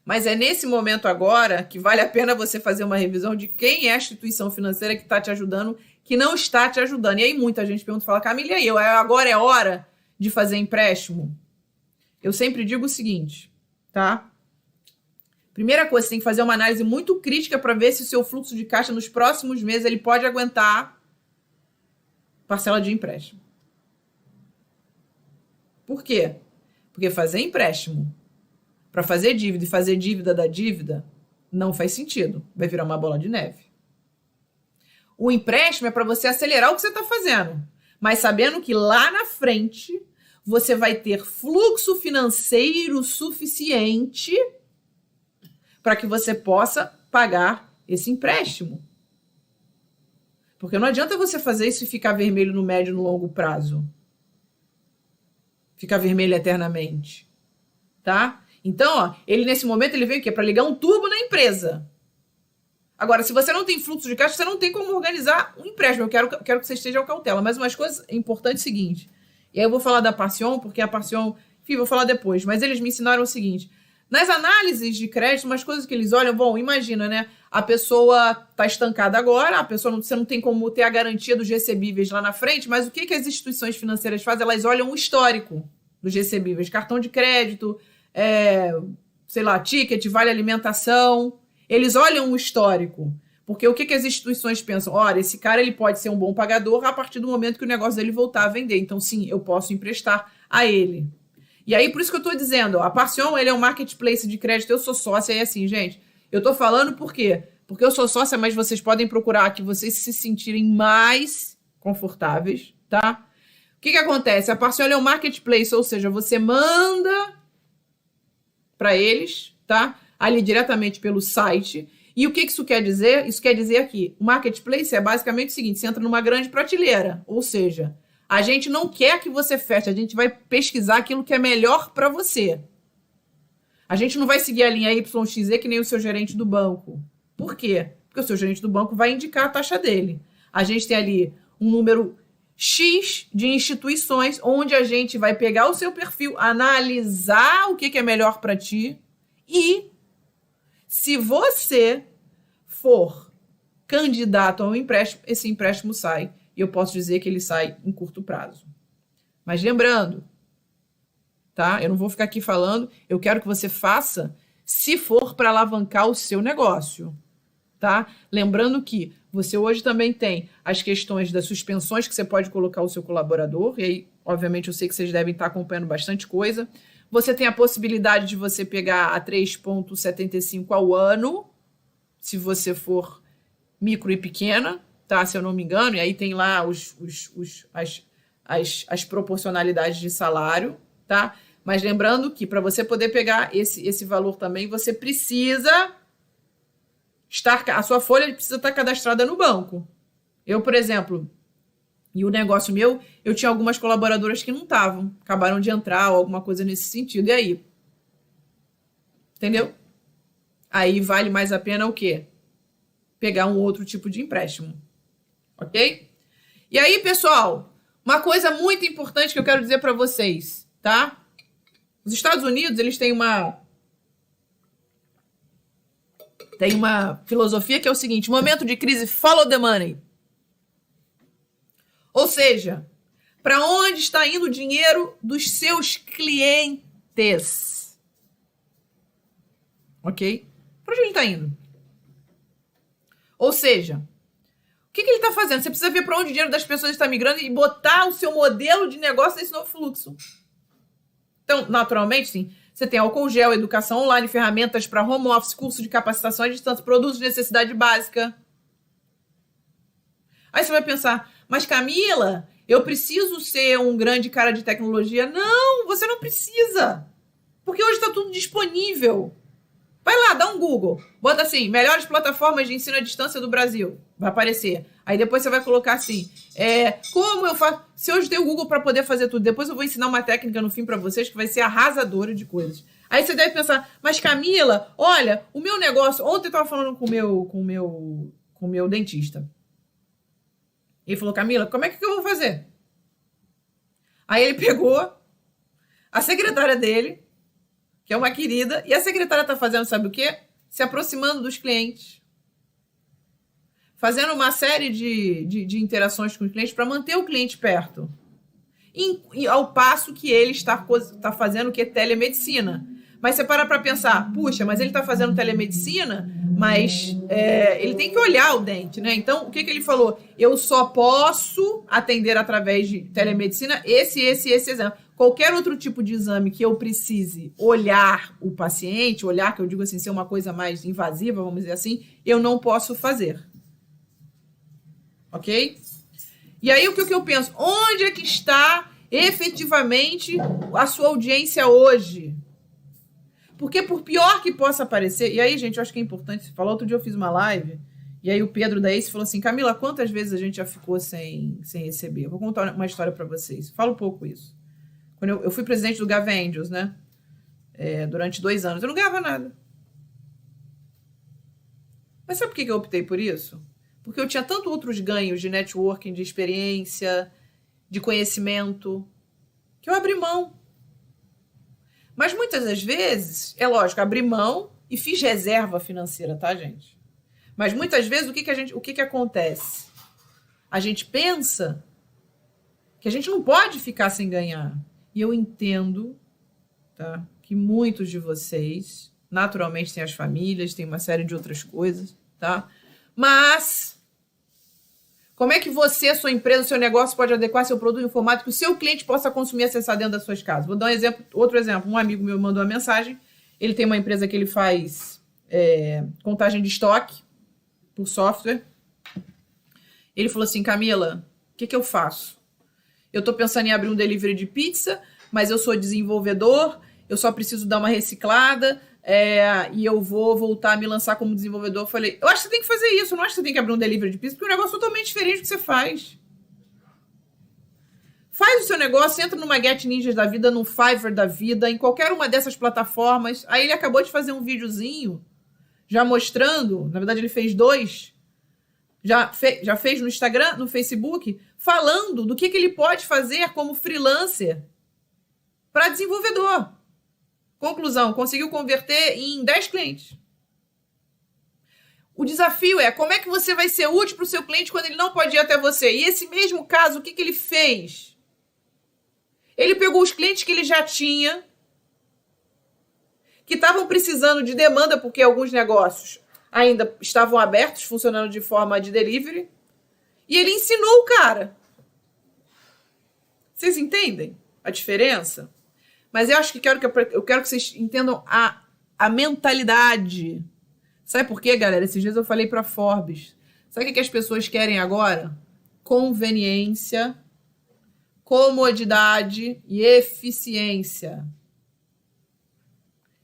Mas é nesse momento agora que vale a pena você fazer uma revisão de quem é a instituição financeira que está te ajudando, que não está te ajudando. E aí muita gente pergunta, fala, Camila, e aí, agora é hora de fazer empréstimo? Eu sempre digo o seguinte, tá? Primeira coisa, você tem que fazer uma análise muito crítica para ver se o seu fluxo de caixa nos próximos meses ele pode aguentar parcela de empréstimo. Por quê? Porque fazer empréstimo para fazer dívida e fazer dívida da dívida não faz sentido. Vai virar uma bola de neve. O empréstimo é para você acelerar o que você está fazendo, mas sabendo que lá na frente você vai ter fluxo financeiro suficiente para que você possa pagar esse empréstimo. Porque não adianta você fazer isso e ficar vermelho no médio e no longo prazo. Ficar vermelho eternamente. Tá? Então, ó, ele nesse momento ele veio o quê? Para ligar um turbo na empresa. Agora, se você não tem fluxo de caixa, você não tem como organizar um empréstimo. Eu quero que você esteja ao cautela. Mas umas coisas importantes é o seguinte. E aí eu vou falar da Parsion, porque a Parsion... Enfim, vou falar depois. Mas eles me ensinaram o seguinte. Nas análises de crédito, umas coisas que eles olham... Bom, imagina, né? A pessoa está estancada agora. Você não tem como ter a garantia dos recebíveis lá na frente. Mas o que as instituições financeiras fazem? Elas olham o histórico dos recebíveis. Cartão de crédito, sei lá, ticket, vale alimentação... Eles olham o histórico, porque o que as instituições pensam? Olha, esse cara ele pode ser um bom pagador a partir do momento que o negócio dele voltar a vender. Então, sim, eu posso emprestar a ele. E aí, por isso que eu estou dizendo, a Parsion, ele é um marketplace de crédito, eu sou sócia, e assim, gente, eu estou falando por quê? Porque eu sou sócia, mas vocês podem procurar que vocês se sentirem mais confortáveis, tá? O que acontece? A Parsion é um marketplace, ou seja, você manda para eles, tá? Ali diretamente pelo site. E o que isso quer dizer? Isso quer dizer aqui, o marketplace é basicamente o seguinte, você entra numa grande prateleira, ou seja, a gente não quer que você feche, a gente vai pesquisar aquilo que é melhor para você. A gente não vai seguir a linha YXZ que nem o seu gerente do banco. Por quê? Porque o seu gerente do banco vai indicar a taxa dele. A gente tem ali um número X de instituições onde a gente vai pegar o seu perfil, analisar o que é melhor para ti e se você for candidato a um empréstimo, esse empréstimo sai. E eu posso dizer que ele sai em curto prazo. Mas lembrando, tá? Eu não vou ficar aqui falando, eu quero que você faça se for para alavancar o seu negócio, tá? Lembrando que você hoje também tem as questões das suspensões que você pode colocar o seu colaborador, e aí, obviamente, eu sei que vocês devem estar acompanhando bastante coisa. Você tem a possibilidade de você pegar a 3,75 ao ano, se você for micro e pequena, tá? Se eu não me engano, e aí tem lá as proporcionalidades de salário, tá? Mas lembrando que para você poder pegar esse valor também, você precisa a sua folha precisa estar cadastrada no banco. Eu, por exemplo, e o negócio meu, eu tinha algumas colaboradoras que não estavam, acabaram de entrar ou alguma coisa nesse sentido. E aí? Entendeu? Aí vale mais a pena o quê? Pegar um outro tipo de empréstimo. Ok? E aí, pessoal, uma coisa muito importante que eu quero dizer para vocês, tá? Os Estados Unidos, eles têm uma filosofia que é o seguinte: momento de crise, follow the money. Ou seja, para onde está indo o dinheiro dos seus clientes? Ok? Para onde ele está indo? Ou seja, o que ele está fazendo? Você precisa ver para onde o dinheiro das pessoas está migrando e botar o seu modelo de negócio nesse novo fluxo. Então, naturalmente, sim, você tem álcool gel, educação online, ferramentas para home office, curso de capacitação à distância, produtos de necessidade básica. Aí você vai pensar, mas Camila, eu preciso ser um grande cara de tecnologia? Não, você não precisa. Porque hoje está tudo disponível. Vai lá, dá um Google. Bota assim, melhores plataformas de ensino à distância do Brasil. Vai aparecer. Aí depois você vai colocar assim, como eu faço? Se hoje tem o Google para poder fazer tudo, depois eu vou ensinar uma técnica no fim para vocês que vai ser arrasadora de coisas. Aí você deve pensar, mas Camila, olha, o meu negócio... Ontem eu estava falando com o meu dentista. Ele falou, Camila, como é que eu vou fazer? Aí ele pegou a secretária dele, que é uma querida, e a secretária está fazendo, sabe o quê? Se aproximando dos clientes. Fazendo uma série de interações com os clientes para manter o cliente perto. E ao passo que ele está fazendo o que é telemedicina. Mas você para pensar, puxa, mas ele está fazendo telemedicina, mas ele tem que olhar o dente, né? Então, o que ele falou? Eu só posso atender através de telemedicina esse exemplo. qualquer outro tipo de exame que eu precise olhar o paciente, olhar, que eu digo assim, ser uma coisa mais invasiva, vamos dizer assim, eu não posso fazer. Ok? E aí, o que eu penso? Onde é que está efetivamente a sua audiência hoje? Porque por pior que possa parecer... E aí, gente, eu acho que é importante você falar. Outro dia eu fiz uma live, e aí o Pedro da Ace falou assim, Camila, quantas vezes a gente já ficou sem receber? Eu vou contar uma história para vocês. Fala um pouco isso. Quando eu fui presidente do Gava Angels, né? Durante 2 anos. Eu não ganhava nada. Mas sabe por que eu optei por isso? Porque eu tinha tanto outros ganhos de networking, de experiência, de conhecimento, que eu abri mão. Mas muitas das vezes, é lógico, abri mão e fiz reserva financeira, tá, gente? Mas muitas vezes, o que acontece? A gente pensa que a gente não pode ficar sem ganhar. E eu entendo, tá, que muitos de vocês, naturalmente, têm as famílias, tem uma série de outras coisas, tá? Mas como é que você, sua empresa, seu negócio pode adequar seu produto em formato que o seu cliente possa consumir e acessar dentro das suas casas? Vou dar um exemplo, outro exemplo. Um amigo meu mandou uma mensagem. Ele tem uma empresa que ele faz contagem de estoque por software. Ele falou assim, Camila, o que eu faço? Eu estou pensando em abrir um delivery de pizza, mas eu sou desenvolvedor, eu só preciso dar uma reciclada, e eu vou voltar a me lançar como desenvolvedor. Eu falei, eu acho que você tem que fazer isso, eu não acho que você tem que abrir um delivery de pizza, porque é um negócio totalmente diferente do que você faz. Faz o seu negócio, entra numa Get Ninjas da vida, num Fiverr da vida, em qualquer uma dessas plataformas. Aí ele acabou de fazer um videozinho, já mostrando, na verdade ele fez 2, já fez no Instagram, no Facebook, falando do que ele pode fazer como freelancer para desenvolvedor. Conclusão, conseguiu converter em 10 clientes. O desafio é como é que você vai ser útil para o seu cliente quando ele não pode ir até você. E esse mesmo caso, o que ele fez? Ele pegou os clientes que ele já tinha, que estavam precisando de demanda, porque alguns negócios ainda estavam abertos, funcionando de forma de delivery, e ele ensinou o cara. Vocês entendem a diferença? Mas eu acho que eu quero que vocês entendam a mentalidade. Sabe por quê, galera? Esses dias eu falei para Forbes. Sabe o que as pessoas querem agora? Conveniência, comodidade e eficiência.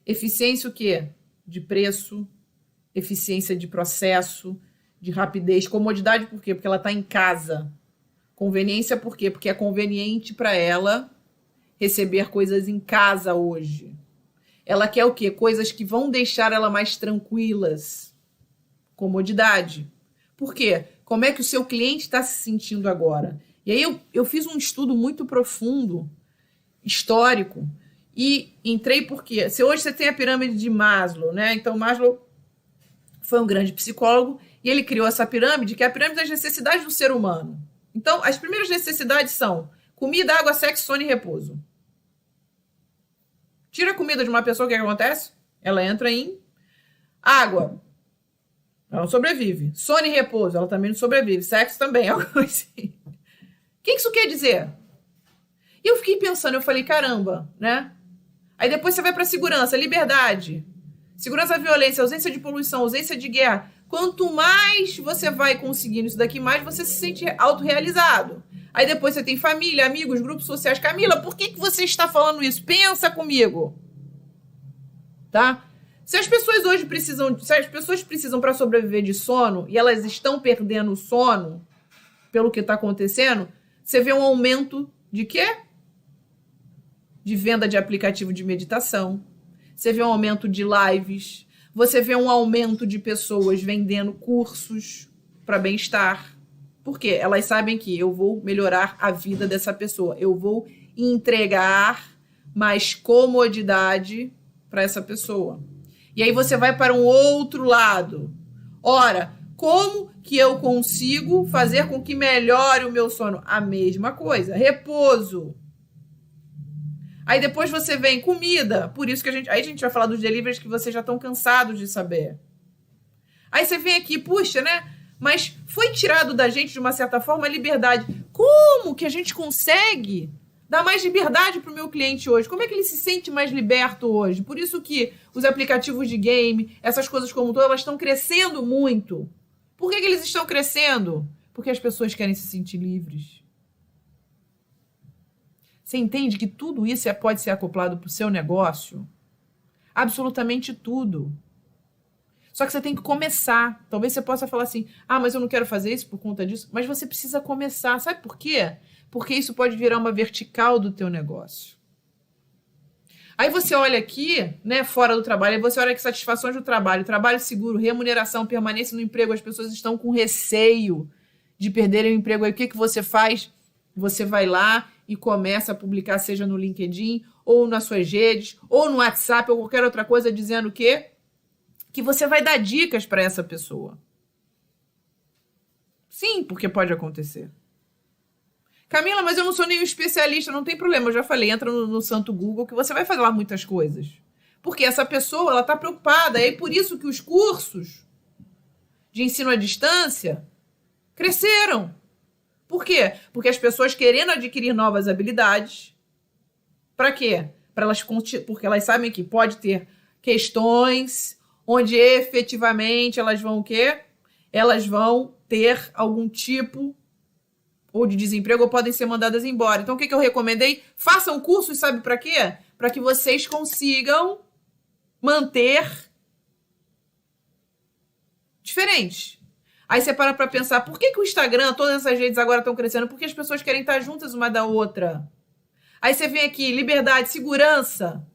Eficiência o quê? De preço, eficiência de processo, de rapidez. Comodidade por quê? Porque ela está em casa. Conveniência por quê? Porque é conveniente para ela receber coisas em casa hoje. Ela quer o quê? Coisas que vão deixar ela mais tranquilas. Comodidade. Por quê? Como é que o seu cliente está se sentindo agora? E aí eu fiz um estudo muito profundo, histórico, e entrei porque se hoje você tem a pirâmide de Maslow, né? Então Maslow foi um grande psicólogo e ele criou essa pirâmide, que é a pirâmide das necessidades do ser humano. Então, as primeiras necessidades são comida, água, sexo, sono e repouso. Tira a comida de uma pessoa, o que acontece? Ela entra em água. Ela não sobrevive. Sono e repouso, ela também não sobrevive. Sexo também, algo assim. O que isso quer dizer? E eu fiquei pensando, eu falei, caramba, né? Aí depois você vai para segurança, liberdade, segurança da violência, ausência de poluição, ausência de guerra. Quanto mais você vai conseguindo isso daqui, mais você se sente autorrealizado. Aí depois você tem família, amigos, grupos sociais. Camila, por que você está falando isso? Pensa comigo. Tá? Se as pessoas hoje precisam para sobreviver de sono e elas estão perdendo o sono pelo que está acontecendo, você vê um aumento de quê? De venda de aplicativo de meditação. Você vê um aumento de lives. Você vê um aumento de pessoas vendendo cursos para bem-estar. Por quê? Elas sabem que eu vou melhorar a vida dessa pessoa. Eu vou entregar mais comodidade para essa pessoa. E aí você vai para um outro lado. Ora, como que eu consigo fazer com que melhore o meu sono? A mesma coisa. Repouso. Aí depois você vem comida. Por isso que aí a gente vai falar dos deliveries que vocês já estão cansados de saber. Aí você vem aqui, puxa, né? Mas foi tirado da gente, de uma certa forma, a liberdade. Como que a gente consegue dar mais liberdade para o meu cliente hoje. Como é que ele se sente mais liberto hoje? Por isso que os aplicativos de game, essas coisas como todas, elas estão crescendo muito. Por que eles estão crescendo? Porque as pessoas querem se sentir livres. Você entende que tudo isso pode ser acoplado para o seu negócio? Absolutamente tudo. Só que você tem que começar. Talvez você possa falar assim, mas eu não quero fazer isso por conta disso. Mas você precisa começar. Sabe por quê? Porque isso pode virar uma vertical do teu negócio. Aí você olha aqui, né, fora do trabalho, aí você olha aqui satisfações do trabalho, trabalho seguro, remuneração, permanência no emprego, as pessoas estão com receio de perderem o emprego. Aí o que você faz? Você vai lá e começa a publicar, seja no LinkedIn, ou nas suas redes, ou no WhatsApp, ou qualquer outra coisa, dizendo o quê? Que você vai dar dicas para essa pessoa. Sim, porque pode acontecer. Camila, mas eu não sou nenhum especialista, não tem problema, eu já falei, entra no santo Google que você vai fazer lá muitas coisas. Porque essa pessoa, ela está preocupada, é por isso que os cursos de ensino à distância cresceram. Por quê? Porque as pessoas querendo adquirir novas habilidades, para quê? Porque elas sabem que pode ter questões onde efetivamente elas vão o quê? Elas vão ter algum tipo ou de desemprego ou podem ser mandadas embora. Então, o que eu recomendei? Façam cursos, sabe para quê? Para que vocês consigam manter diferentes. Aí você para pensar, por que o Instagram, todas essas redes agora estão crescendo? Porque as pessoas querem estar juntas uma da outra. Aí você vem aqui, liberdade, segurança.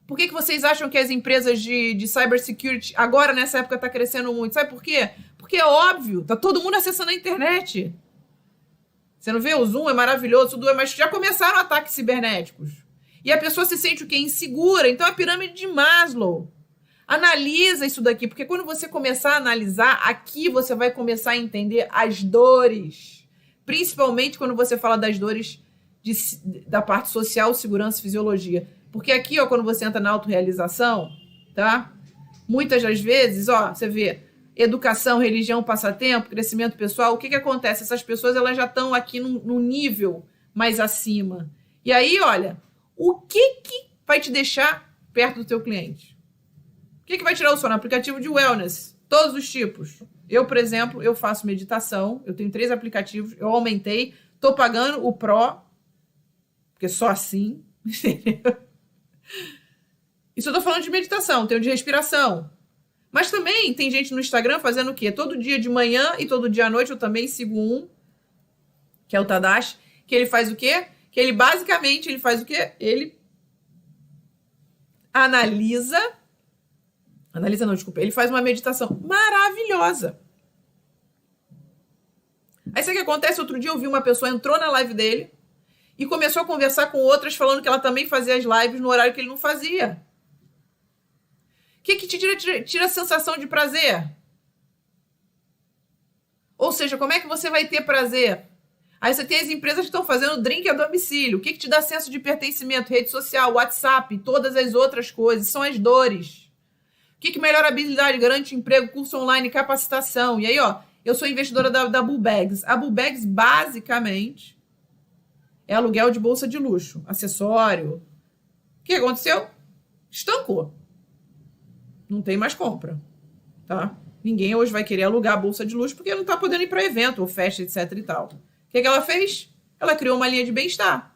Por que vocês acham que as empresas de cybersecurity agora, nessa época, está crescendo muito? Sabe por quê? Porque é óbvio, tá todo mundo acessando a internet. Você não vê? O Zoom é maravilhoso, tudo mas já começaram ataques cibernéticos. E a pessoa se sente o quê? Insegura. Então, a pirâmide de Maslow. Analisa isso daqui, porque quando você começar a analisar, aqui você vai começar a entender as dores. Principalmente quando você fala das dores da parte social, segurança e fisiologia. Porque aqui, ó, quando você entra na autorrealização, tá? Muitas das vezes, ó, você vê educação, religião, passatempo, crescimento pessoal, o que acontece? Essas pessoas, elas já estão aqui num nível mais acima. E aí, olha, o que vai te deixar perto do teu cliente? O que vai tirar o sono? Aplicativo de wellness, todos os tipos. Eu, por exemplo, eu faço meditação, eu tenho 3 aplicativos, eu aumentei, tô pagando o Pro, porque só assim, entendeu? Isso eu tô falando de meditação, tem o de respiração. Mas também tem gente no Instagram fazendo o quê? Todo dia de manhã e todo dia à noite eu também sigo um, que é o Tadashi, que ele faz o quê? Que ele basicamente, ele faz o quê? Ele ele faz uma meditação maravilhosa. Aí sabe o que acontece? Outro dia eu vi uma pessoa, entrou na live dele e começou a conversar com outras falando que ela também fazia as lives no horário que ele não fazia. O que te tira a sensação de prazer? Ou seja, como é que você vai ter prazer? Aí você tem as empresas que estão fazendo drink a domicílio. O que te dá senso de pertencimento? Rede social, WhatsApp, todas as outras coisas. São as dores. O que melhora a habilidade? Garante emprego, curso online, capacitação. E aí, ó, eu sou investidora da Bullbags. A Bullbags, basicamente, é aluguel de bolsa de luxo, acessório. O que aconteceu? Estancou. Não tem mais compra, tá? Ninguém hoje vai querer alugar a bolsa de luxo porque não tá podendo ir para evento ou festa, etc e tal. O que ela fez? Ela criou uma linha de bem-estar.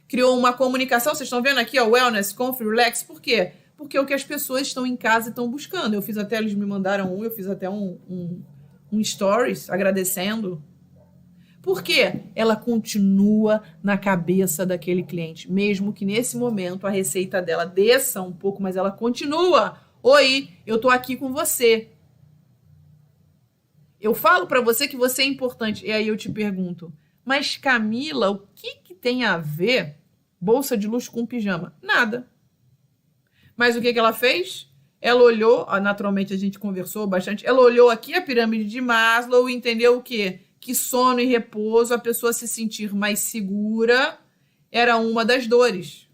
Criou uma comunicação, vocês estão vendo aqui, ó, wellness, comfort, relax. Por quê? Porque é o que as pessoas estão em casa e estão buscando. Eu fiz até, eles me mandaram eu fiz até um stories agradecendo. Por quê? Ela continua na cabeça daquele cliente. Mesmo que nesse momento a receita dela desça um pouco, mas ela continua. Oi, eu tô aqui com você. Eu falo para você que você é importante. E aí eu te pergunto, mas Camila, o que tem a ver bolsa de luxo com pijama? Nada. Mas o que ela fez? Ela olhou, naturalmente a gente conversou bastante, ela olhou aqui a pirâmide de Maslow e entendeu o quê? Que sono e repouso, a pessoa se sentir mais segura, era uma das dores.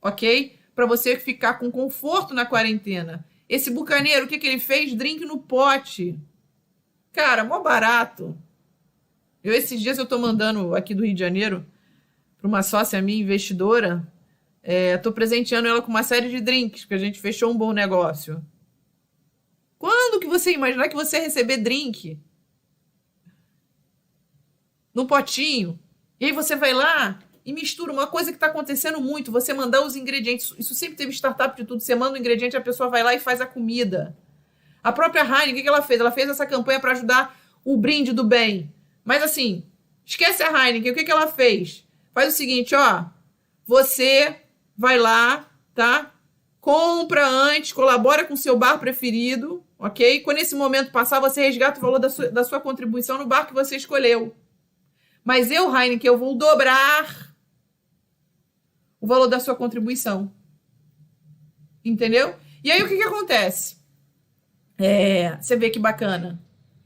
Ok? Para você ficar com conforto na quarentena. Esse bucaneiro, o que ele fez? Drink no pote. Cara, mó barato. Esses dias eu tô mandando aqui do Rio de Janeiro para uma sócia minha, investidora, tô presenteando ela com uma série de drinks, porque a gente fechou um bom negócio. Quando que você imaginar que você ia receber drink num potinho? E aí você vai lá e mistura uma coisa que está acontecendo muito, você mandar os ingredientes. Isso sempre teve startup de tudo. Você manda o ingrediente, a pessoa vai lá e faz a comida. A própria Heineken, o que ela fez? Ela fez essa campanha para ajudar o brinde do bem. Mas assim, esquece a Heineken. O que ela fez? Faz o seguinte, ó. Você vai lá, tá? Compra antes, colabora com o seu bar preferido, ok? Quando esse momento passar, você resgata o valor da sua contribuição no bar que você escolheu. Mas eu, Heineken, eu vou dobrar o valor da sua contribuição. Entendeu? E aí, o que acontece? Você vê que bacana.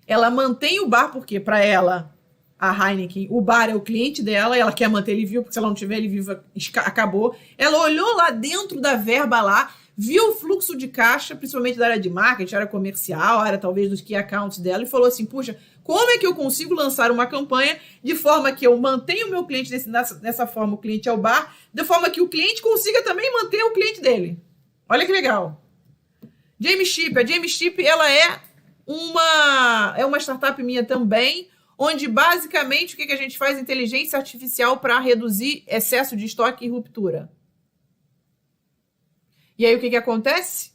Ela mantém o bar, porque para ela, a Heineken, o bar é o cliente dela, ela quer manter ele vivo, porque se ela não tiver ele vivo, acabou. Ela olhou lá dentro da verba lá, viu o fluxo de caixa, principalmente da área de marketing, área comercial, área talvez dos key accounts dela, e falou assim, puxa, como é que eu consigo lançar uma campanha de forma que eu mantenha o meu cliente dessa forma, o cliente é o bar, de forma que o cliente consiga também manter o cliente dele. Olha que legal. Jamie Ship, a Jamie Ship, ela é uma startup minha também, onde basicamente o que a gente faz? Inteligência artificial para reduzir excesso de estoque e ruptura. E aí o que acontece?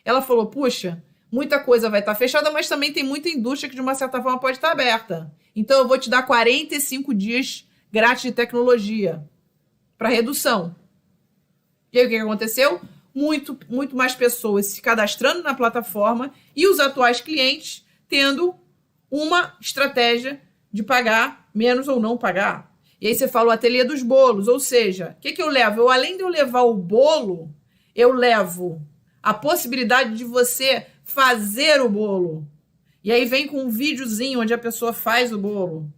Ela falou, puxa, muita coisa vai estar fechada, mas também tem muita indústria que de uma certa forma pode estar aberta. Então eu vou te dar 45 dias grátis de tecnologia para redução. E aí o que aconteceu? Muito mais pessoas se cadastrando na plataforma e os atuais clientes tendo uma estratégia de pagar menos ou não pagar. E aí você fala o ateliê dos bolos, ou seja, o que eu levo? Além de eu levar o bolo, eu levo a possibilidade de você fazer o bolo. E aí vem com um videozinho onde a pessoa faz o bolo.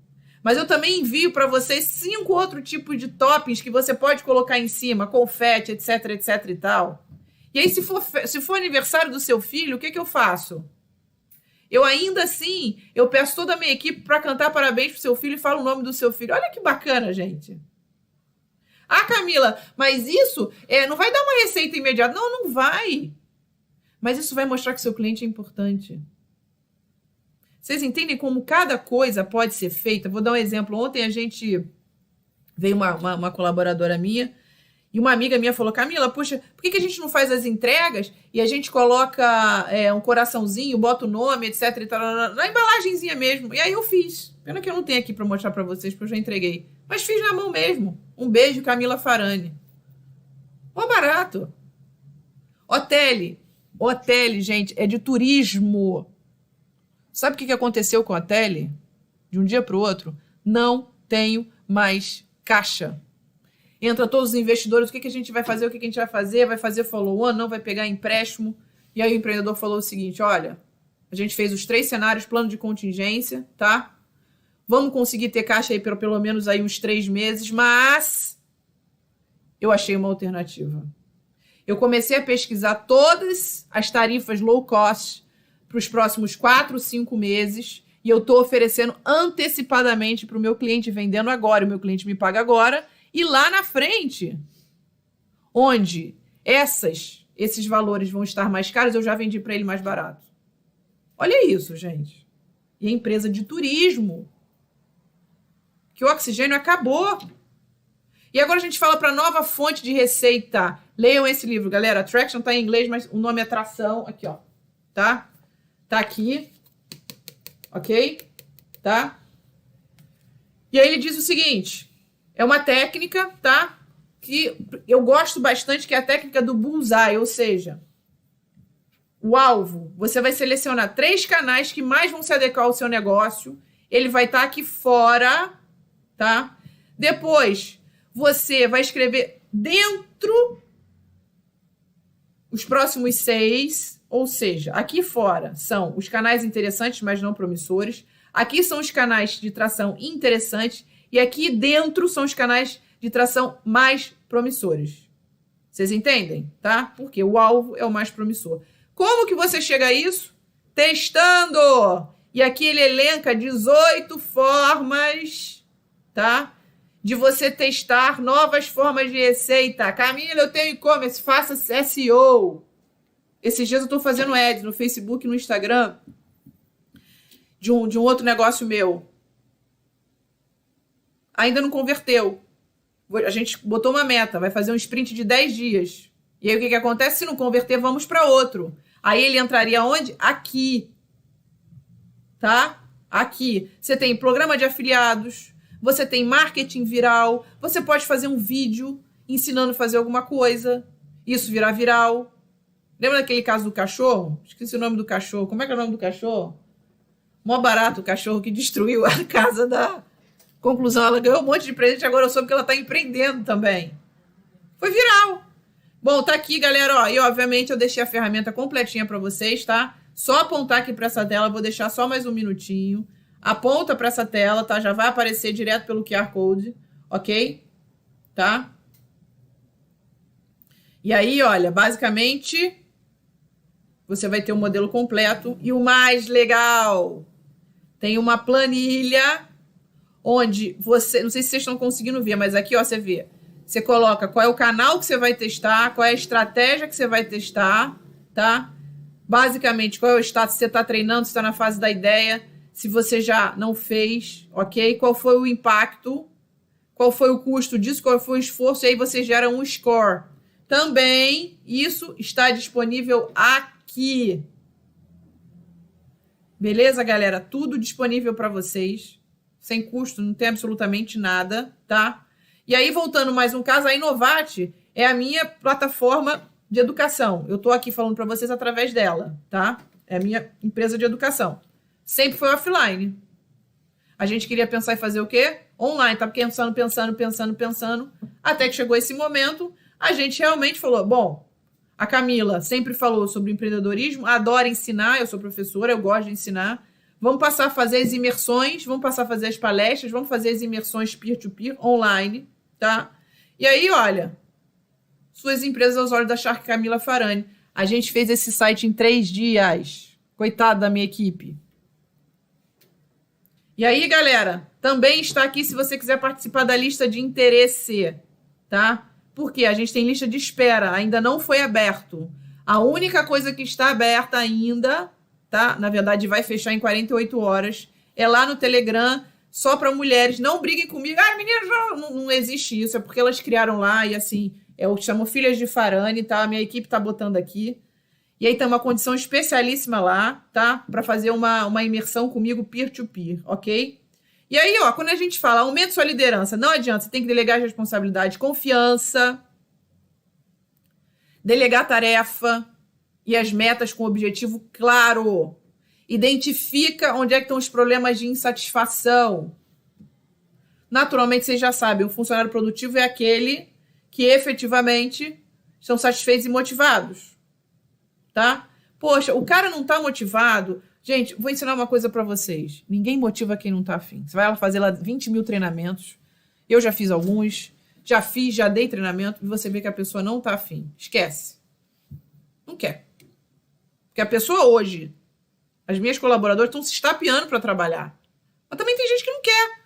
Mas eu também envio para vocês 5 outros tipos de toppings que você pode colocar em cima, confete, etc, etc e tal. E aí, se for aniversário do seu filho, o que eu faço? Eu ainda assim, eu peço toda a minha equipe para cantar parabéns pro seu filho e falo o nome do seu filho. Olha que bacana, gente. Ah, Camila, mas isso não vai dar uma receita imediata. Não, não vai. Mas isso vai mostrar que seu cliente é importante. Vocês entendem como cada coisa pode ser feita? Vou dar um exemplo. Ontem veio uma colaboradora minha e uma amiga minha falou, Camila, puxa, por que a gente não faz as entregas e a gente coloca um coraçãozinho, bota o nome, etc. E tal, na embalagenzinha mesmo. E aí eu fiz. Pena que eu não tenho aqui para mostrar para vocês, porque eu já entreguei. Mas fiz na mão mesmo. Um beijo, Camila Farani. Mó barato. Hotel, gente, é de turismo. Sabe o que aconteceu com a Hotel? De um dia para o outro, não tenho mais caixa. Entra todos os investidores, o que a gente vai fazer, o que a gente vai fazer? Vai fazer follow-on, não vai pegar empréstimo. E aí o empreendedor falou o seguinte, olha, a gente fez os 3 cenários, plano de contingência, tá? Vamos conseguir ter caixa aí pelo menos aí uns 3 meses, mas eu achei uma alternativa. Eu comecei a pesquisar todas as tarifas low cost para os próximos 4, 5 meses e eu estou oferecendo antecipadamente para o meu cliente, vendendo agora, o meu cliente me paga agora, e lá na frente, onde esses valores vão estar mais caros, eu já vendi para ele mais barato. Olha isso, gente. E a empresa de turismo, que o oxigênio acabou. E agora a gente fala para nova fonte de receita. Leiam esse livro, galera. Attraction tá em inglês, mas o nome é Atração. Aqui, ó. Tá? Tá aqui. Ok? Tá? E aí ele diz o seguinte. É uma técnica, tá? Que eu gosto bastante, que é a técnica do bullseye. Ou seja, o alvo. Você vai selecionar 3 canais que mais vão se adequar ao seu negócio. Ele vai estar aqui fora, tá? Depois, você vai escrever dentro os próximos 6, ou seja, aqui fora são os canais interessantes, mas não promissores. Aqui são os canais de tração interessantes e aqui dentro são os canais de tração mais promissores. Vocês entendem, tá? Porque o alvo é o mais promissor. Como que você chega a isso? Testando! E aqui ele elenca 18 formas, tá? De você testar novas formas de receita. Camila, eu tenho e-commerce, faça SEO. Esses dias eu tô fazendo ads no Facebook e no Instagram de um outro negócio meu. Ainda não converteu. A gente botou uma meta, vai fazer um sprint de 10 dias. E aí o que acontece? Se não converter, vamos para outro. Aí ele entraria onde? Aqui. Tá? Aqui. Você tem programa de afiliados, você tem marketing viral, você pode fazer um vídeo ensinando a fazer alguma coisa, isso virar viral. Lembra daquele caso do cachorro? Esqueci o nome do cachorro. Como é que é o nome do cachorro? Mó barato o cachorro que destruiu a casa da... Conclusão, ela ganhou um monte de presente, agora eu soube que ela tá empreendendo também. Foi viral. Bom, tá aqui, galera, ó, e obviamente eu deixei a ferramenta completinha para vocês, tá? Só apontar aqui para essa tela, vou deixar só mais um minutinho. Aponta para essa tela, tá? Já vai aparecer direto pelo QR Code, ok? Tá? E aí, olha, basicamente, você vai ter o modelo completo. E o mais legal, tem uma planilha onde você... Não sei se vocês estão conseguindo ver, mas aqui, ó, você vê. Você coloca qual é o canal que você vai testar, qual é a estratégia que você vai testar, tá? Basicamente, qual é o status, se você está treinando, se está na fase da ideia, se você já não fez, ok? Qual foi o impacto, qual foi o custo disso, qual foi o esforço, e aí você gera um score. Também, isso está disponível aqui. Beleza, galera? Tudo disponível para vocês, sem custo, não tem absolutamente nada, tá? E aí, voltando mais um caso, a Inovate é a minha plataforma de educação. Eu tô aqui falando para vocês através dela, tá? É a minha empresa de educação. Sempre foi offline. A gente queria pensar em fazer o quê? Online. Tava pensando. Até que chegou esse momento, a gente realmente falou, bom, a Camila sempre falou sobre empreendedorismo, adora ensinar, eu sou professora, eu gosto de ensinar. Vamos passar a fazer as imersões, vamos passar a fazer as palestras, vamos fazer as imersões peer-to-peer online, tá? E aí, olha, suas empresas aos olhos da Shark Camila Farani. A gente fez esse site em 3 dias. Coitado da minha equipe. E aí, galera, também está aqui se você quiser participar da lista de interesse, tá? Porque a gente tem lista de espera, ainda não foi aberto. A única coisa que está aberta ainda, tá? Na verdade, vai fechar em 48 horas. É lá no Telegram, só para mulheres. Não briguem comigo. Ah, meninas, não existe isso. É porque elas criaram lá e assim... Eu chamo Filhas de Farani, tá? A minha equipe tá botando aqui. E aí tem uma condição especialíssima lá, tá? Para fazer uma imersão comigo peer-to-peer, ok? E aí, ó, quando a gente fala aumente sua liderança, não adianta, você tem que delegar as responsabilidades, confiança, delegar tarefa e as metas com objetivo claro. Identifica onde é que estão os problemas de insatisfação. Naturalmente, vocês já sabem, o funcionário produtivo é aquele que efetivamente estão satisfeitos e motivados, tá? Poxa, o cara não tá motivado. Gente, vou ensinar uma coisa para vocês. Ninguém motiva quem não tá afim. Você vai fazer lá 20 mil treinamentos. Eu já fiz alguns, já dei treinamento, e você vê que a pessoa não tá afim. Esquece. Não quer. Porque a pessoa hoje, as minhas colaboradoras estão se estapeando para trabalhar. Mas também tem gente que não quer.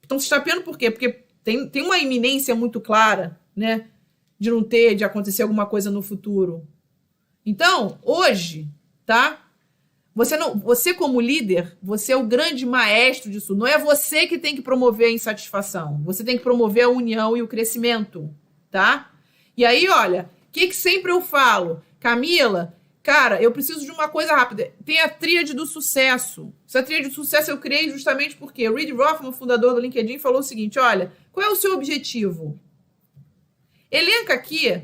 Estão se estapeando por quê? Porque tem uma iminência muito clara, né? De acontecer alguma coisa no futuro. Então, hoje, tá? Você como líder, você é o grande maestro disso. Não é você que tem que promover a insatisfação. Você tem que promover a união e o crescimento, tá? E aí, olha, o que sempre eu falo? Camila, cara, eu preciso de uma coisa rápida. Tem a tríade do sucesso. Essa tríade do sucesso eu criei justamente porque o Reid Hoffman, fundador do LinkedIn, falou o seguinte, olha, qual é o seu objetivo? Elenca aqui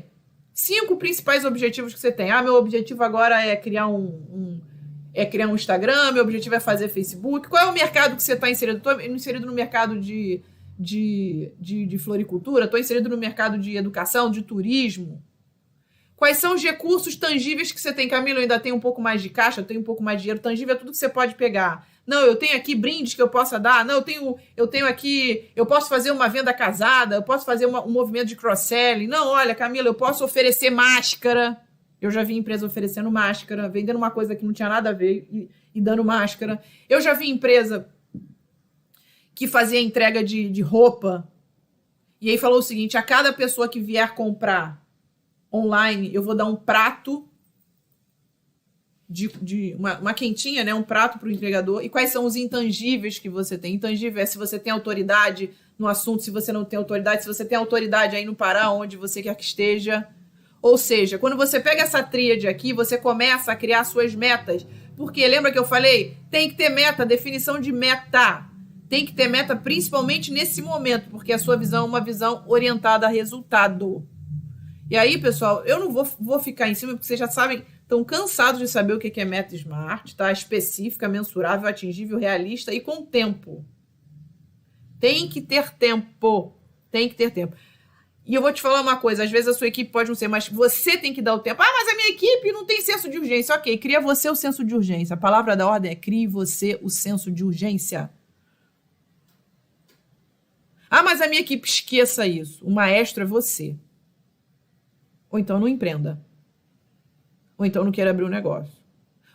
5 principais objetivos que você tem. Ah, meu objetivo agora é criar criar um Instagram, meu objetivo é fazer Facebook. Qual é o mercado que você está inserido? Estou inserido no mercado de floricultura, estou inserido no mercado de educação, de turismo. Quais são os recursos tangíveis que você tem? Camila, eu ainda tenho um pouco mais de caixa, eu tenho um pouco mais de dinheiro. Tangível é tudo que você pode pegar. Não, eu tenho aqui brindes que eu possa dar. Não, eu tenho aqui... Eu posso fazer uma venda casada, eu posso fazer um movimento de cross-selling. Não, olha, Camila, eu posso oferecer máscara. Eu já vi empresa oferecendo máscara, vendendo uma coisa que não tinha nada a ver. e dando máscara. Eu já vi empresa que fazia entrega de roupa e aí falou o seguinte, a cada pessoa que vier comprar online, eu vou dar um prato de uma quentinha, né? Um prato para o entregador. E quais são os intangíveis que você tem? Intangível é se você tem autoridade no assunto, se você não tem autoridade, se você tem autoridade aí no Pará, onde você quer que esteja. Ou seja, quando você pega essa tríade aqui, você começa a criar suas metas. Porque lembra que eu falei? Tem que ter meta, definição de meta. Tem que ter meta principalmente nesse momento, porque a sua visão é uma visão orientada a resultado. E aí, pessoal, eu não vou ficar em cima, porque vocês já sabem, estão cansados de saber o que é meta SMART, tá? Específica, mensurável, atingível, realista e com tempo. Tem que ter tempo. Tem que ter tempo. E eu vou te falar uma coisa, às vezes a sua equipe pode não ser, mas você tem que dar o tempo. Ah, mas a minha equipe não tem senso de urgência. Ok, cria você o senso de urgência. A palavra da ordem é crie você o senso de urgência. Ah, mas a minha equipe, esqueça isso. O maestro é você. Ou então não empreenda. Ou então não queira abrir um negócio.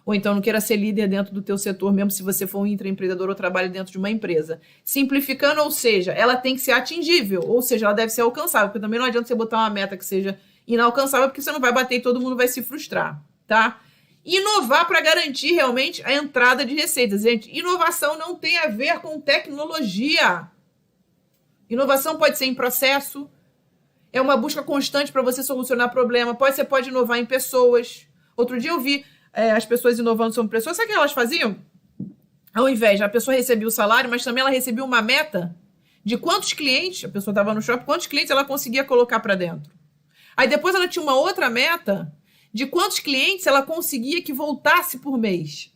Ou então não queira ser líder dentro do teu setor, mesmo se você for um intraempreendedor ou trabalhe dentro de uma empresa. Simplificando, ou seja, ela tem que ser atingível, ou seja, ela deve ser alcançável, porque também não adianta você botar uma meta que seja inalcançável, porque você não vai bater e todo mundo vai se frustrar, tá? Inovar para garantir realmente a entrada de receitas. Gente, inovação não tem a ver com tecnologia. Inovação pode ser em processo, é uma busca constante para você solucionar problema, você pode inovar em pessoas. Outro dia eu vi as pessoas inovando sobre pessoas, sabe o que elas faziam? Ao invés, a pessoa recebia o salário, mas também ela recebia uma meta de quantos clientes, a pessoa estava no shopping, quantos clientes ela conseguia colocar para dentro. Aí depois ela tinha uma outra meta de quantos clientes ela conseguia que voltasse por mês.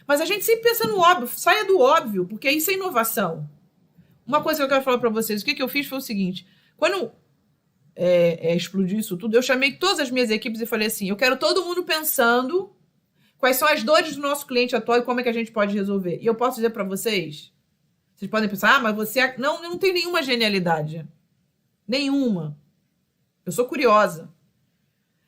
Mas a gente sempre pensa no óbvio, saia do óbvio, porque isso é inovação. Uma coisa que eu quero falar para vocês, o que eu fiz foi o seguinte, quando explodiu isso tudo, eu chamei todas as minhas equipes e falei assim, eu quero todo mundo pensando quais são as dores do nosso cliente atual e como é que a gente pode resolver. E eu posso dizer para vocês, vocês podem pensar, mas você... Não tem nenhuma genialidade. Nenhuma. Eu sou curiosa.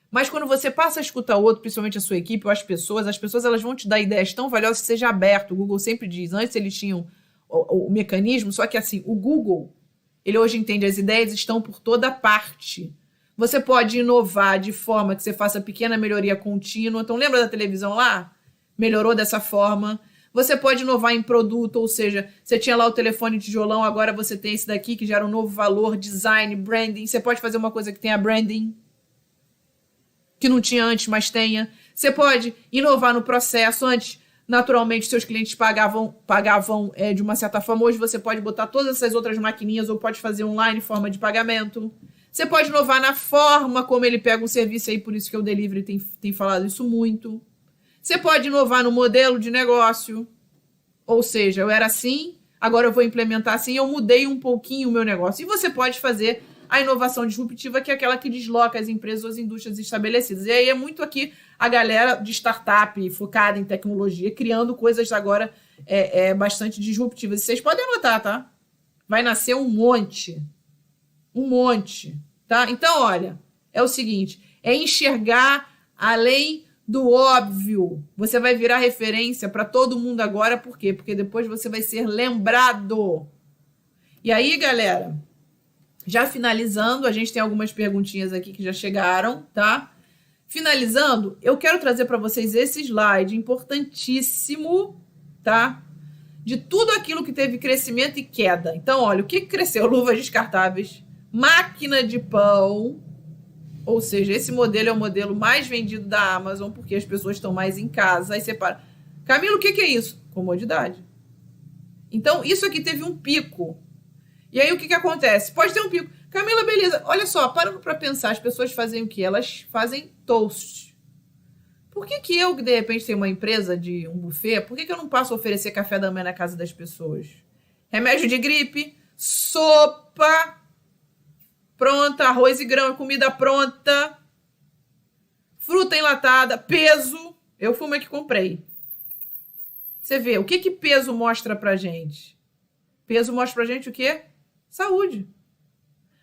Mas quando você passa a escutar o outro, principalmente a sua equipe ou as pessoas elas vão te dar ideias tão valiosas que seja aberto. O Google sempre diz, antes eles tinham o mecanismo, só que assim, o Google, ele hoje entende as ideias estão por toda parte. Você pode inovar de forma que você faça pequena melhoria contínua. Então, lembra da televisão lá? Melhorou dessa forma. Você pode inovar em produto, ou seja, você tinha lá o telefone tijolão, agora você tem esse daqui que gera um novo valor, design, branding. Você pode fazer uma coisa que tenha branding, que não tinha antes, mas tenha. Você pode inovar no processo. Antes, naturalmente, seus clientes pagavam de uma certa forma. Hoje você pode botar todas essas outras maquininhas ou pode fazer online forma de pagamento. Você pode inovar na forma como ele pega um serviço aí, por isso que o Delivery tem falado isso muito. Você pode inovar no modelo de negócio. Ou seja, eu era assim, agora eu vou implementar assim, eu mudei um pouquinho o meu negócio. E você pode fazer a inovação disruptiva, que é aquela que desloca as empresas ou as indústrias estabelecidas. E aí é muito aqui a galera de startup focada em tecnologia, criando coisas agora bastante disruptivas. E vocês podem anotar, tá? Vai nascer um monte. Um monte, tá? Então, olha, é o seguinte, é enxergar além do óbvio. Você vai virar referência para todo mundo agora, por quê? Porque depois você vai ser lembrado. E aí, galera, já finalizando, a gente tem algumas perguntinhas aqui que já chegaram, tá? Finalizando, eu quero trazer para vocês esse slide importantíssimo, tá? De tudo aquilo que teve crescimento e queda. Então, olha, o que cresceu? Luvas descartáveis, máquina de pão, ou seja, esse modelo é o modelo mais vendido da Amazon, porque as pessoas estão mais em casa. Aí você para. Camila, o que é isso? Comodidade. Então, isso aqui teve um pico. E aí, o que acontece? Pode ter um pico. Camila, beleza. Olha só, parando para pensar, as pessoas fazem o quê? Elas fazem toast. Por que eu, de repente, tenho uma empresa de um buffet, por que eu não passo a oferecer café da manhã na casa das pessoas? Remédio de gripe, sopa pronta, arroz e grão, comida pronta, fruta enlatada, peso. Eu fui uma que comprei. Você vê, o que peso mostra pra gente? Peso mostra pra gente o quê? Saúde.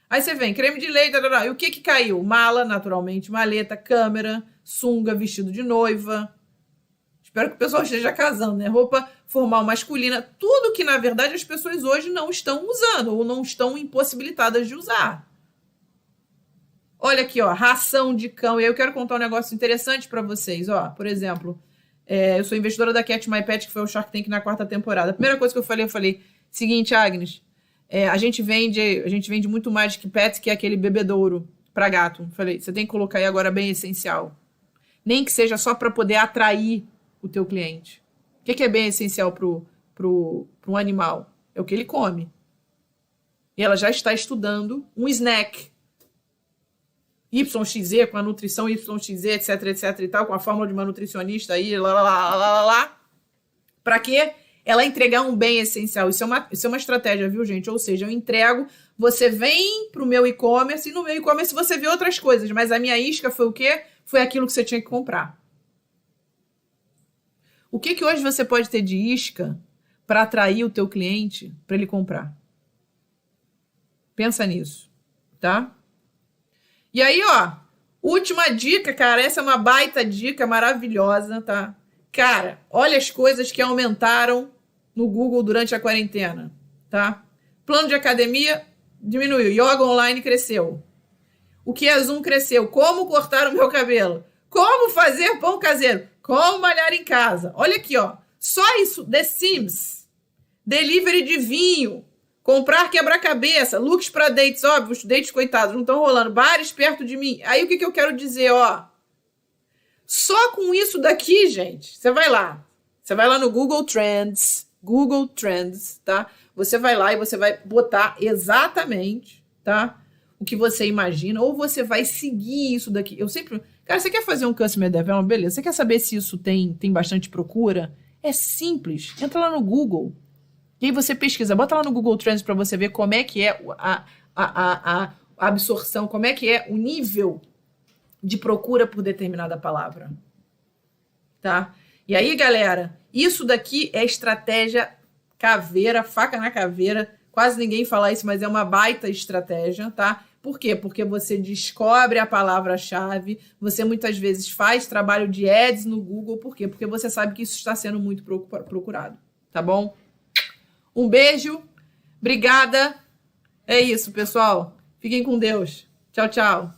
Aí você vem, creme de leite, e o que caiu? Mala, naturalmente, maleta, câmera, sunga, vestido de noiva. Espero que o pessoal esteja casando, né? Roupa formal masculina, tudo que, na verdade, as pessoas hoje não estão usando ou não estão impossibilitadas de usar. Olha aqui, ó, ração de cão. E aí eu quero contar um negócio interessante para vocês, ó. Por exemplo, eu sou investidora da Cat My Pet, que foi o Shark Tank na 4ª temporada. A primeira coisa que eu falei, seguinte, Agnes, a gente vende muito mais que pet, que é aquele bebedouro para gato. Falei, você tem que colocar aí agora bem essencial. Nem que seja só para poder atrair o teu cliente. O que é bem essencial para um animal? É o que ele come. E ela já está estudando um snack YXZ, com a nutrição YXZ, etc, etc e tal, com a fórmula de uma nutricionista aí, Para quê? Ela entregar um bem essencial. Isso é uma estratégia, viu, gente? Ou seja, eu entrego, você vem pro meu e-commerce, e no meu e-commerce você vê outras coisas, mas a minha isca foi o quê? Foi aquilo que você tinha que comprar. O que hoje você pode ter de isca para atrair o teu cliente para ele comprar? Pensa nisso, tá? E aí, ó, última dica, cara, essa é uma baita dica maravilhosa, tá? Cara, olha as coisas que aumentaram no Google durante a quarentena, tá? Plano de academia diminuiu, yoga online cresceu. O que é Zoom cresceu? Como cortar o meu cabelo? Como fazer pão caseiro? Como malhar em casa? Olha aqui, ó. Só isso, The Sims, delivery de vinho, comprar quebra-cabeça, looks para dates, óbvio, os dates, coitados, não estão rolando, bares perto de mim. Aí o que eu quero dizer, ó? Só com isso daqui, gente, você vai lá no Google Trends, tá? Você vai lá e você vai botar exatamente, tá? O que você imagina, ou você vai seguir isso daqui. Eu sempre... Cara, você quer fazer um Customer Development? Beleza. Você quer saber se isso tem bastante procura? É simples. Entra lá no Google. E aí você pesquisa. Bota lá no Google Trends para você ver como é que é a absorção, como é que é o nível de procura por determinada palavra. Tá? E aí, galera, isso daqui é estratégia caveira, faca na caveira. Quase ninguém fala isso, mas é uma baita estratégia, tá? Por quê? Porque você descobre a palavra-chave, você muitas vezes faz trabalho de ads no Google. Por quê? Porque você sabe que isso está sendo muito procurado, tá bom? Um beijo, obrigada. É isso, pessoal. Fiquem com Deus. Tchau, tchau.